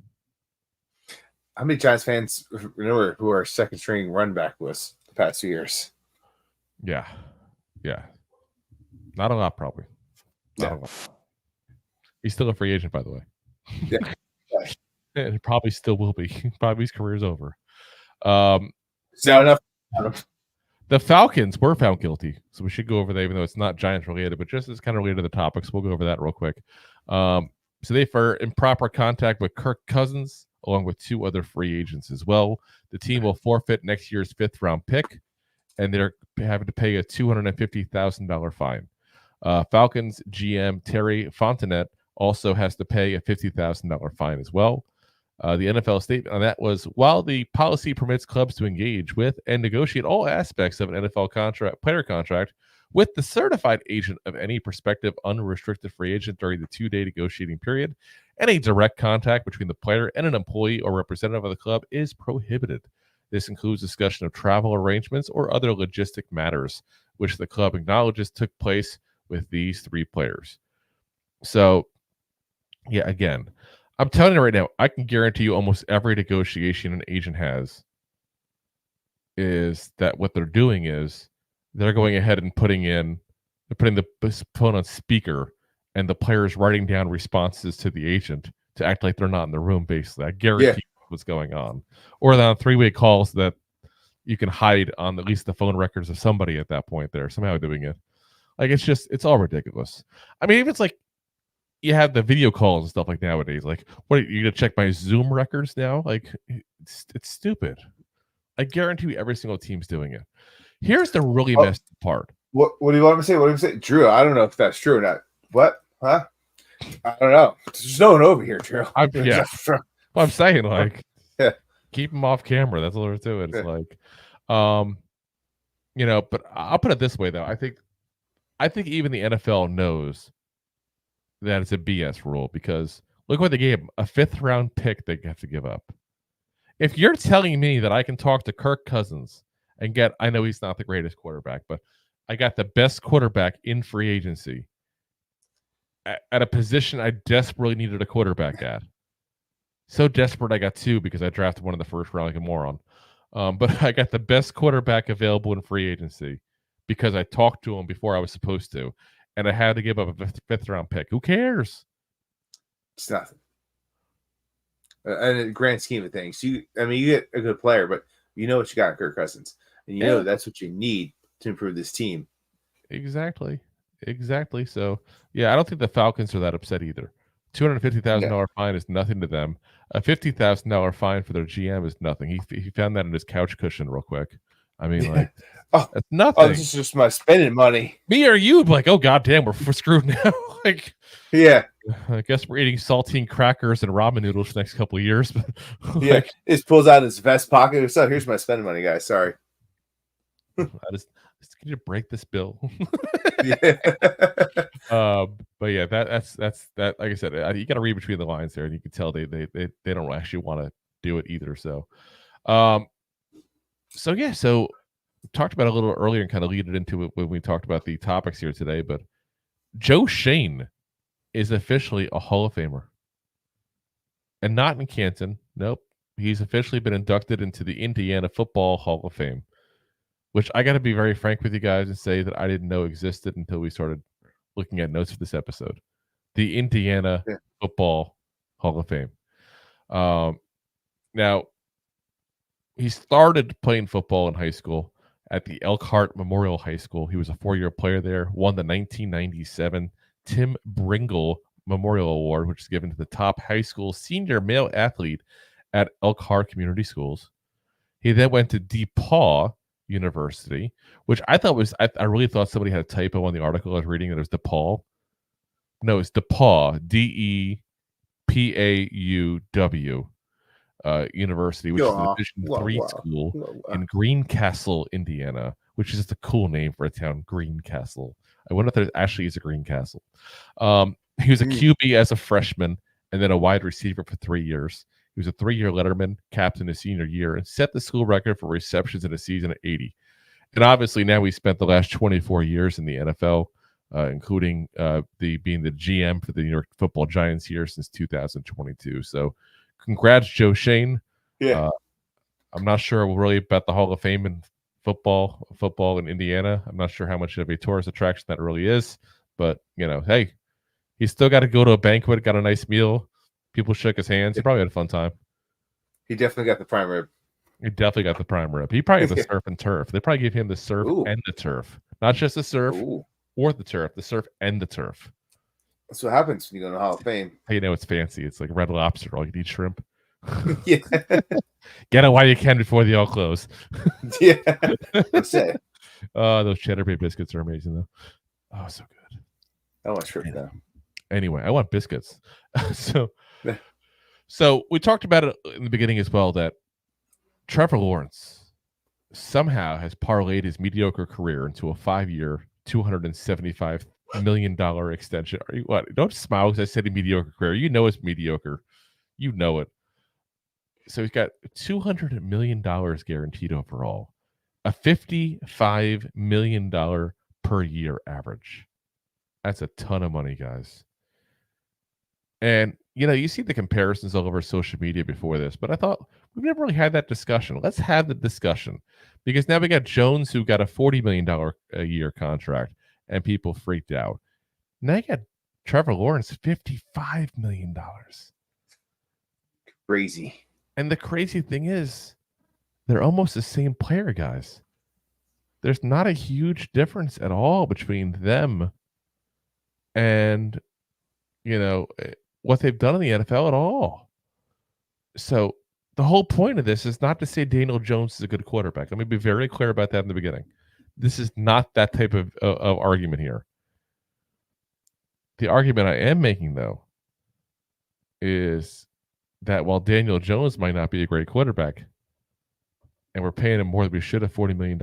How many Giants fans remember who our second string run back was the past 2 years? Yeah. Yeah. Not a lot, probably. Not a lot. He's still a free agent, by the way. Yeah. And he probably still will be. Probably his career's over. Enough. The Falcons were found guilty, so we should go over that, even though it's not Giants related, but just as kind of related to the topics. We'll go over that real quick. So they for improper contact with Kirk Cousins, along with 2 other free agents as well. The team will forfeit next year's 5th-round pick, and they're having to pay a $250,000 fine. Falcons GM Terry Fontenette also has to pay a $50,000 fine as well. The NFL statement on that was, while the policy permits clubs to engage with and negotiate all aspects of an NFL player contract with the certified agent of any prospective unrestricted free agent during the 2-day negotiating period, any direct contact between the player and an employee or representative of the club is prohibited. This includes discussion of travel arrangements or other logistic matters, which the club acknowledges took place with these 3 players. So, yeah, again, I'm telling you right now, I can guarantee you almost every negotiation an agent has is that what they're doing is they're going ahead and putting the phone on speaker, and the player's writing down responses to the agent to act like they're not in the room, basically. I guarantee what's going on. Or they're on 3-way calls that you can hide on at least the phone records of somebody at that point there, somehow doing it. Like, it's all ridiculous. I mean, even it's like you have the video calls and stuff like nowadays. Like, what are you going to check my Zoom records now? Like, it's stupid. I guarantee you every single team's doing it. Here's the really messed part. What do you want me to say? What do you say? Drew, I don't know if that's true or not. What? Huh? I don't know. There's no one over here, Drew. Yeah. Well, I'm saying, like, yeah. Keep them off camera. That's all there's to it. It's like, but I'll put it this way, though. I think even the NFL knows that it's a BS rule, because look what they gave him, a 5th-round pick they have to give up. If you're telling me that I can talk to Kirk Cousins and I know he's not the greatest quarterback, but I got the best quarterback in free agency at a position I desperately needed a quarterback at. So desperate I got 2 because I drafted one in the first round like a moron. But I got the best quarterback available in free agency because I talked to him before I was supposed to, and I had to give up a 5th-round pick. Who cares? It's nothing. And in the grand scheme of things, you get a good player, but you know what you got in Kirk Cousins, and you know that's what you need to improve this team. Exactly. So, yeah, I don't think the Falcons are that upset either. $250,000 fine is nothing to them. A $50,000 fine for their GM is nothing. He found that in his couch cushion real quick. I mean, like, that's nothing. Oh, this is just my spending money. Me or you, like, oh goddamn, we're screwed now. Like, yeah, I guess we're eating saltine crackers and ramen noodles for the next couple of years. But yeah, he pulls out his vest pocket. So here's my spending money, guys. Sorry. I just can you break this bill? Yeah. But yeah, that's that. Like I said, you got to read between the lines there, and you can tell they don't actually want to do it either. So, so talked about it a little earlier and kind of lead it into it when we talked about the topics here today. But Joe Shane is officially a Hall of Famer, and not in Canton. Nope, he's officially been inducted into the Indiana Football Hall of Fame, which I got to be very frank with you guys and say that I didn't know existed until we started looking at notes for this episode. The Indiana Football Hall of Fame. Now, he started playing football in high school at the Elkhart Memorial High School. He was a 4-year player there, won the 1997 Tim Bringle Memorial Award, which is given to the top high school senior male athlete at Elkhart Community Schools. He then went to DePaul University, which I thought was, I really thought somebody had a typo on the article I was reading that it was DePaul. No, it's DePaul, DEPAUW University, which is a Division III school in Greencastle, Indiana, which is just a cool name for a town, Greencastle. I wonder if there actually is a Greencastle. He was a QB as a freshman and then a wide receiver for 3 years. He was a 3-year letterman, captain his senior year, and set the school record for receptions in a season at 80. And obviously now he spent the last 24 years in the NFL, including being the GM for the New York Football Giants here since 2022. So congrats, Joe Shane. Yeah. I'm not sure really about the Hall of Fame in football in Indiana. I'm not sure how much of a tourist attraction that really is. But, hey, he still got to go to a banquet, got a nice meal. People shook his hands. He probably had a fun time. He definitely got the prime rib. He definitely got the prime rib. He probably had the surf and turf. They probably gave him the surf and the turf. Not just the surf or the turf. The surf and the turf. That's what happens when you go to the Hall of Fame. Hey, it's fancy. It's like Red Lobster. All you need shrimp. Yeah. Get it while you can before they all close. Yeah. That's it. Those Cheddar Bay biscuits are amazing, though. Oh, so good. I want shrimp now. Anyway, I want biscuits. so Yeah. so we talked about it in the beginning as well that Trevor Lawrence somehow has parlayed his mediocre career into a 5-year, $275 million extension. Are you what? Don't smile because I said a mediocre career. You know it's mediocre. You know it. So he's got $200 million guaranteed overall, a $55 million per year average. That's a ton of money, guys. And, you see the comparisons all over social media before this, but I thought we've never really had that discussion. Let's have the discussion because now we got Jones, who got a $40 million a year contract, and people freaked out. Now you got Trevor Lawrence, $55 million. Crazy. And the crazy thing is, they're almost the same player, guys. There's not a huge difference at all between them and, what they've done in the NFL at all. So the whole point of this is not to say Daniel Jones is a good quarterback. Let me be very clear about that in the beginning. This is not that type of argument here. The argument I am making, though, is that while Daniel Jones might not be a great quarterback, and we're paying him more than we should at $40 million,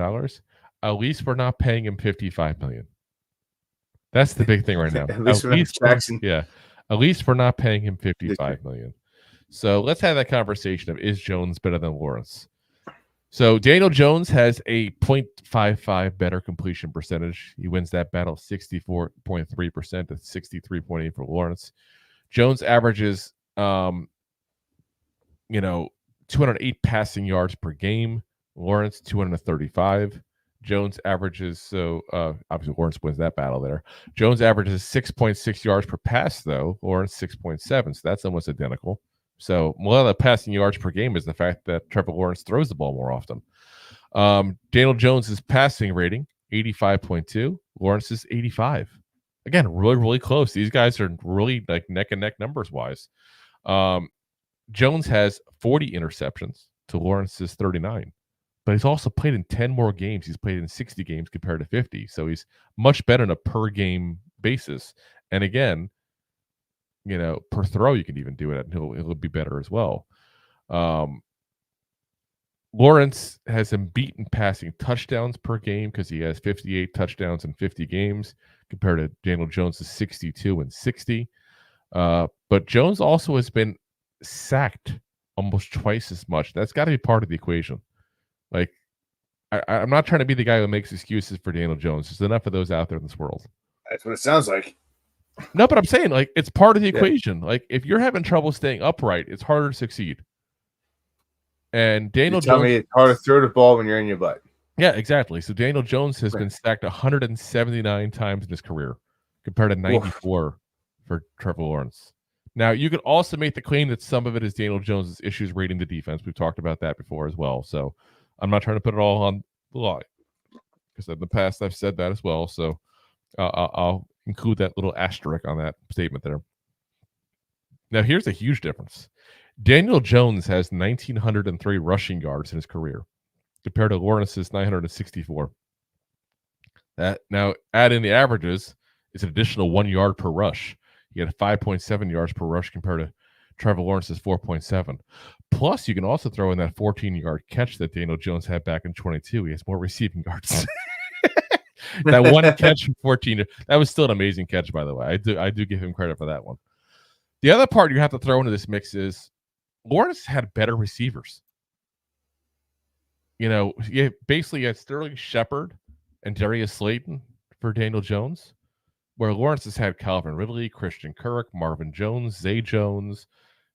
at least we're not paying him $55 million. That's the big thing right now. At least Jackson. Yeah. At least we're not paying him $55 million. So let's have that conversation of, is Jones better than Lawrence? So Daniel Jones has a 0.55 better completion percentage. He wins that battle 64.3% to 63.8 for Lawrence. Jones averages 208 passing yards per game. Lawrence 235. Jones averages, obviously Lawrence wins that battle there. Jones averages 6.6 yards per pass, though. Lawrence 6.7, so that's almost identical. So one of the passing yards per game is the fact that Trevor Lawrence throws the ball more often. Daniel Jones's passing rating, 85.2. Lawrence is 85. Again, really, really close. These guys are really like neck and neck numbers wise. Jones has 40 interceptions to Lawrence's 39. But he's also played in 10 more games. He's played in 60 games compared to 50. So he's much better on a per game basis. And again, per throw, you can even do it, and he'll be better as well. Lawrence has him beaten passing touchdowns per game because he has 58 touchdowns in 50 games compared to Daniel Jones' 62 and 60. But Jones also has been sacked almost twice as much. That's got to be part of the equation. Like, I'm not trying to be the guy who makes excuses for Daniel Jones. There's enough of those out there in this world. That's what it sounds like. No, but I'm saying, like, it's part of the equation. Like, if you're having trouble staying upright, it's harder to succeed. And Daniel Jones, me it's hard to throw the ball when you're in your butt. Yeah, exactly. So Daniel Jones has been sacked 179 times in his career compared to 94 for Trevor Lawrence. Now, you could also make the claim that some of it is Daniel Jones' issues rating the defense. We've talked about that before as well. So I'm not trying to put it all on the line because in the past I've said that as well. So I'll include that little asterisk on that statement there. Now, here's a huge difference. Daniel Jones has 1,903 rushing yards in his career compared to Lawrence's 964. That now add in the averages, it's an additional 1 yard per rush. He had 5.7 yards per rush compared to Trevor Lawrence's 4.7. Plus, you can also throw in that 14-yard catch that Daniel Jones had back in 22. He has more receiving yards. That one catch from 14, that was still an amazing catch, by the way. I do give him credit for that one. The other part you have to throw into this mix is Lawrence had better receivers. You basically had Sterling Shepard and Darius Slayton for Daniel Jones, where Lawrence has had Calvin Ridley, Christian Kirk, Marvin Jones, Zay Jones.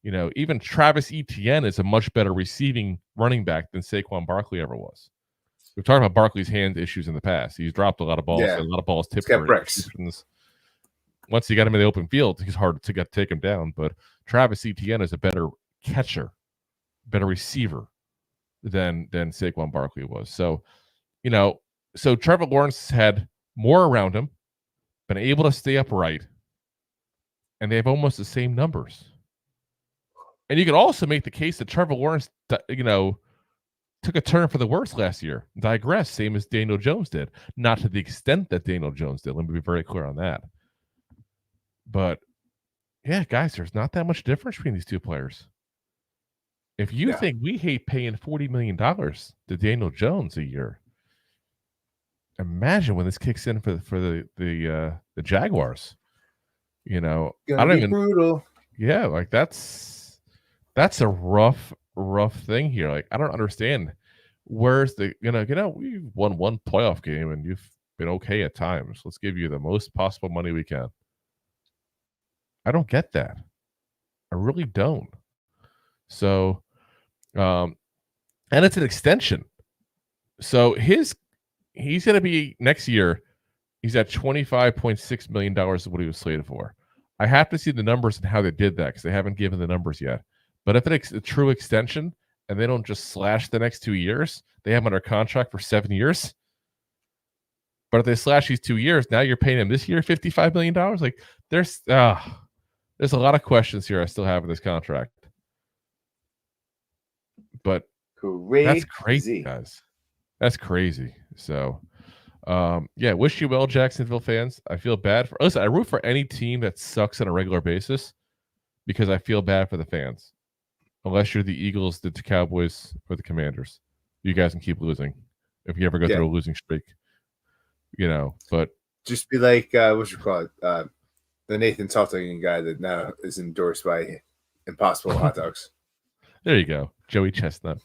Even Travis Etienne is a much better receiving running back than Saquon Barkley ever was. We've talked about Barkley's hand issues in the past. He's dropped a lot of balls, a lot of balls tipped for interceptions. Once you got him in the open field, he's hard to take him down. But Travis Etienne is a better catcher, better receiver than Saquon Barkley was. So, so Trevor Lawrence had more around him, been able to stay upright, and they have almost the same numbers. And you can also make the case that Trevor Lawrence, took a turn for the worse last year. Digress, same as Daniel Jones did. Not to the extent that Daniel Jones did. Let me be very clear on that. But Yeah, guys, there's not that much difference between these two players. If you think we hate paying $40 million to Daniel Jones a year, imagine when this kicks in for the Jaguars. You know, Gonna be brutal. Yeah, like that's a rough thing here. Like, I don't understand. Where's the we've won one playoff game and you've been okay at times. Let's give you the most possible money we can. I don't get that. I really don't. So, and it's an extension. So he's going to be next year. He's at $25.6 million of what he was slated for. I have to see the numbers and how they did that because they haven't given the numbers yet. But if it's a true extension and they don't just slash the next 2 years, they have him under contract for 7 years. But if they slash these 2 years, now you're paying him this year $55 million. Like there's a lot of questions here I still have in this contract. But that's crazy, guys. That's crazy. So, wish you well, Jacksonville fans. I feel bad for. Listen, I root for any team that sucks on a regular basis because I feel bad for the fans. Unless you're the Eagles, the Cowboys, or the Commanders, you guys can keep losing if you ever go through a losing streak. But just be like what you call it, the Nathan Talking guy that now is endorsed by Impossible Hot Dogs. There you go, Joey Chestnut.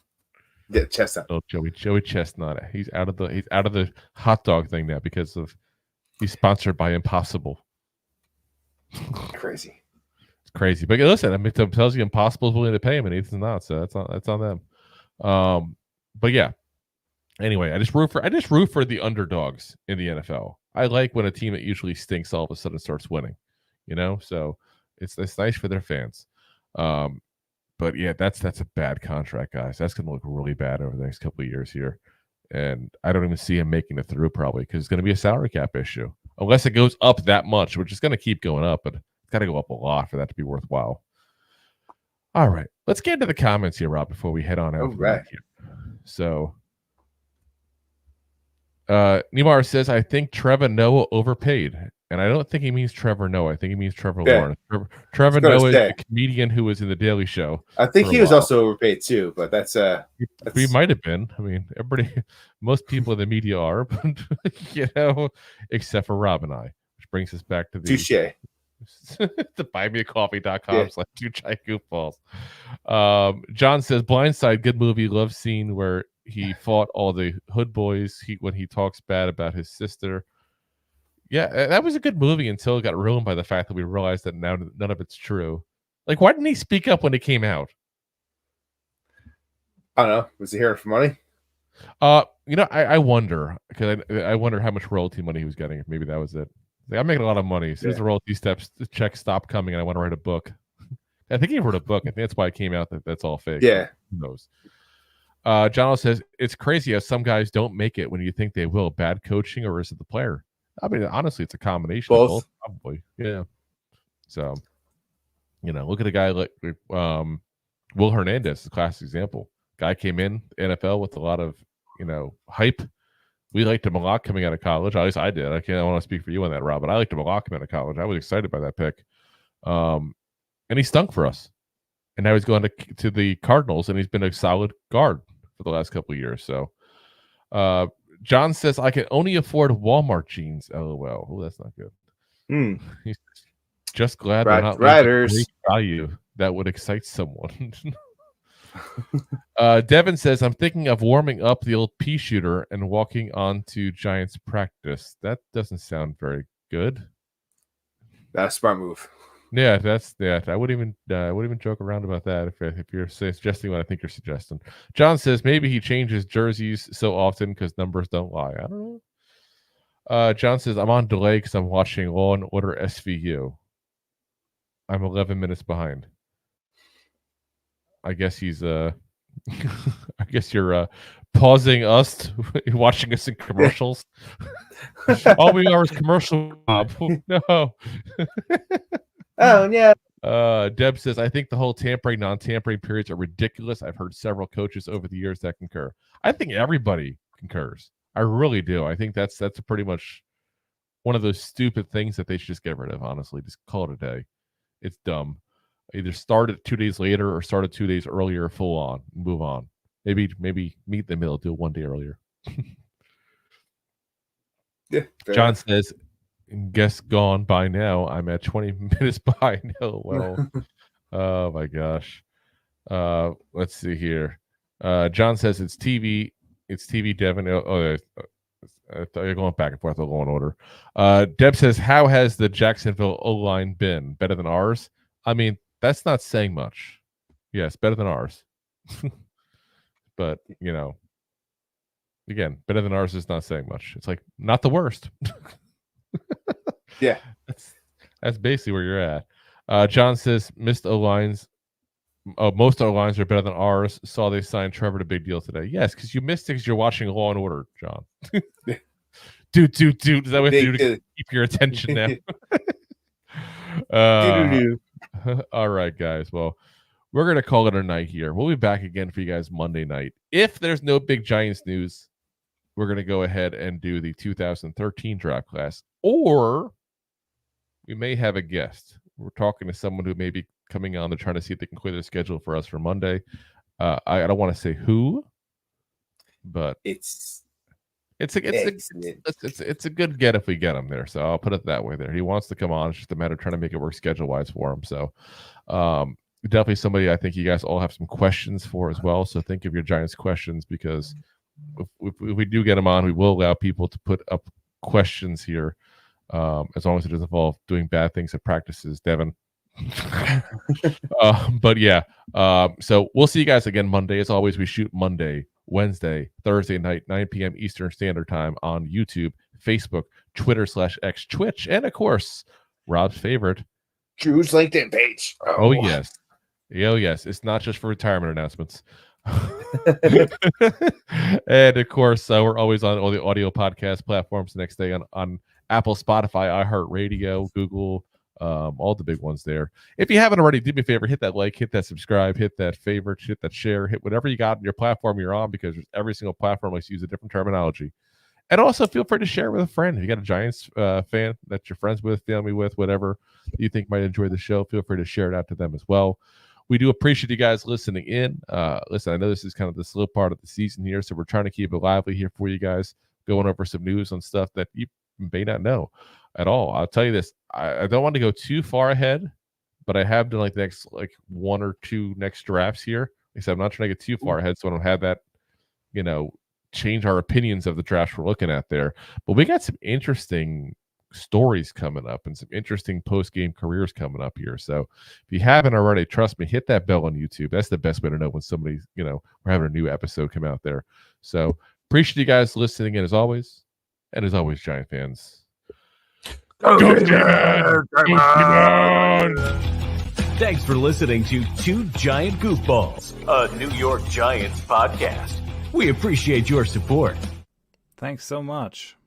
Yeah, Chestnut. Oh, Joey Chestnut. He's out of the hot dog thing now because he's sponsored by Impossible. Crazy. It's crazy. But listen, I mean, it tells you Impossible is willing to pay him and Ethan's not, so that's on them. But yeah. Anyway, I just root for the underdogs in the NFL. I like when a team that usually stinks all of a sudden starts winning. So it's nice for their fans. But yeah, that's a bad contract, guys. That's going to look really bad over the next couple of years here. And I don't even see him making it through probably because it's going to be a salary cap issue. Unless it goes up that much, which is going to keep going up, but it's got to go up a lot for that to be worthwhile. All right. Let's get into the comments here, Rob, before we head on out. Right. Here. So, Neymar says, I think Trevor Noah overpaid. And I don't think he means Trevor Noah. I think he means Trevor Lawrence. Trevor Noah is the comedian who was in the Daily Show. I think he was also overpaid too, but that's he might have been. I mean, most people in the media are, but except for Rob and I, which brings us back to the touche. to buymeacoffee.com/2 giant goofballs. John says, Blindside, good movie. Love scene where he fought all the hood boys when he talks bad about his sister. Yeah, that was a good movie until it got ruined by the fact that we realized that now none of it's true. Like, why didn't he speak up when it came out? I don't know. Was he here for money? I wonder because I wonder how much royalty money he was getting. Maybe that was it. Like, I'm making a lot of money. As soon as the royalty checks stop coming, and I want to write a book. I think he wrote a book. I think that's why it came out that's all fake. Yeah. Who knows? John says it's crazy how some guys don't make it when you think they will. Bad coaching, or is it the player? I mean, honestly, it's a combination of both, probably. Yeah. So, look at a guy like Will Hernandez, a classic example. Guy came in NFL with a lot of, hype. We liked him a lot coming out of college. At least I did. I want to speak for you on that, Rob, but I liked him a lot coming out of college. I was excited by that pick. And he stunk for us. And now he's going to the Cardinals, and he's been a solid guard for the last couple of years. So, John says, I can only afford Walmart jeans. LOL. Oh, that's not good. He's just glad they're not Riders value that would excite someone. Devin says, I'm thinking of warming up the old pea shooter and walking on to Giants practice. That doesn't sound very good. That's a smart move. Yeah, I wouldn't even joke around about that if you're suggesting what I think you're suggesting. John says maybe he changes jerseys so often because numbers don't lie. I don't know. John says I'm on delay because I'm watching Law and Order SVU. I'm 11 minutes behind. I guess he's I guess you're pausing us, watching us in commercials. All we are is commercial. No. Oh, yeah. Deb says, I think the whole tampering, non-tampering periods are ridiculous. I've heard several coaches over the years that concur. I think everybody concurs. I really do. I think that's pretty much one of those stupid things that they should just get rid of, honestly. Just call it a day. It's dumb. Either start it 2 days later or start it 2 days earlier, full on, move on. Maybe meet in the middle, do it 1 day earlier. Yeah. John says, guess gone by now. I'm at 20 minutes behind. Oh, well. Oh, my gosh. Let's see here. John says it's TV. It's TV, Devin. You're going back and forth. I'll go in order. Deb says, how has the Jacksonville O-line been? Better than ours? I mean, that's not saying much. Yes, better than ours. But, again, better than ours is not saying much. It's like, not the worst. Yeah. That's basically where you're at. John says, missed O-lines. Most O-lines are better than ours. Saw they signed Trevor to big deal today. Yes, because you missed it because you're watching Law and Order, John. Dude. Is that what you do to keep your attention now? All right, guys. Well, we're going to call it a night here. We'll be back again for you guys Monday night. If there's no big Giants news, we're going to go ahead and do the 2013 draft class. Or we may have a guest. We're talking to someone who may be coming on. They're trying to see if they can clear their schedule for us for Monday. I don't want to say who, but it's a good get if we get him there. So I'll put it that way there. He wants to come on. It's just a matter of trying to make it work schedule-wise for him. So definitely somebody I think you guys all have some questions for as well. So think of your Giants questions, because if we do get him on, we will allow people to put up questions here, as long as it doesn't involve doing bad things at practices, Devin. But yeah, so we'll see you guys again Monday. As always, we shoot Monday, Wednesday, Thursday night, 9 p.m. Eastern Standard Time on YouTube, Facebook, Twitter/X, Twitch, and of course, Rob's favorite, Drew's LinkedIn page. Oh yes. It's not just for retirement announcements. And of course, we're always on all the audio podcast platforms the next day on Apple, Spotify, iHeartRadio, Google, all the big ones there. If you haven't already, do me a favor, hit that like, hit that subscribe, hit that favorite, hit that share, hit whatever you got in your platform you're on, because every single platform likes to use a different terminology. And also feel free to share with a friend. If you got a Giants fan that you're friends with, family with, whatever you think might enjoy the show, feel free to share it out to them as well. We do appreciate you guys listening in. Listen, I know this is kind of the slow part of the season here, so we're trying to keep it lively here for you guys, going over some news on stuff that you may not know at all. I'll tell you this. I don't want to go too far ahead, but I have done the next one or two next drafts here. Like I said, I'm not trying to get too far ahead, so I don't have that, change our opinions of the drafts we're looking at there. But we got some interesting stories coming up and some interesting post-game careers coming up here. So if you haven't already, trust me, hit that bell on YouTube. That's the best way to know when somebody's, we're having a new episode come out there. So appreciate you guys listening in as always. And as always, Giant fans, go Giants! Thanks for listening to Two Giant Goofballs, a New York Giants podcast. We appreciate your support. Thanks so much.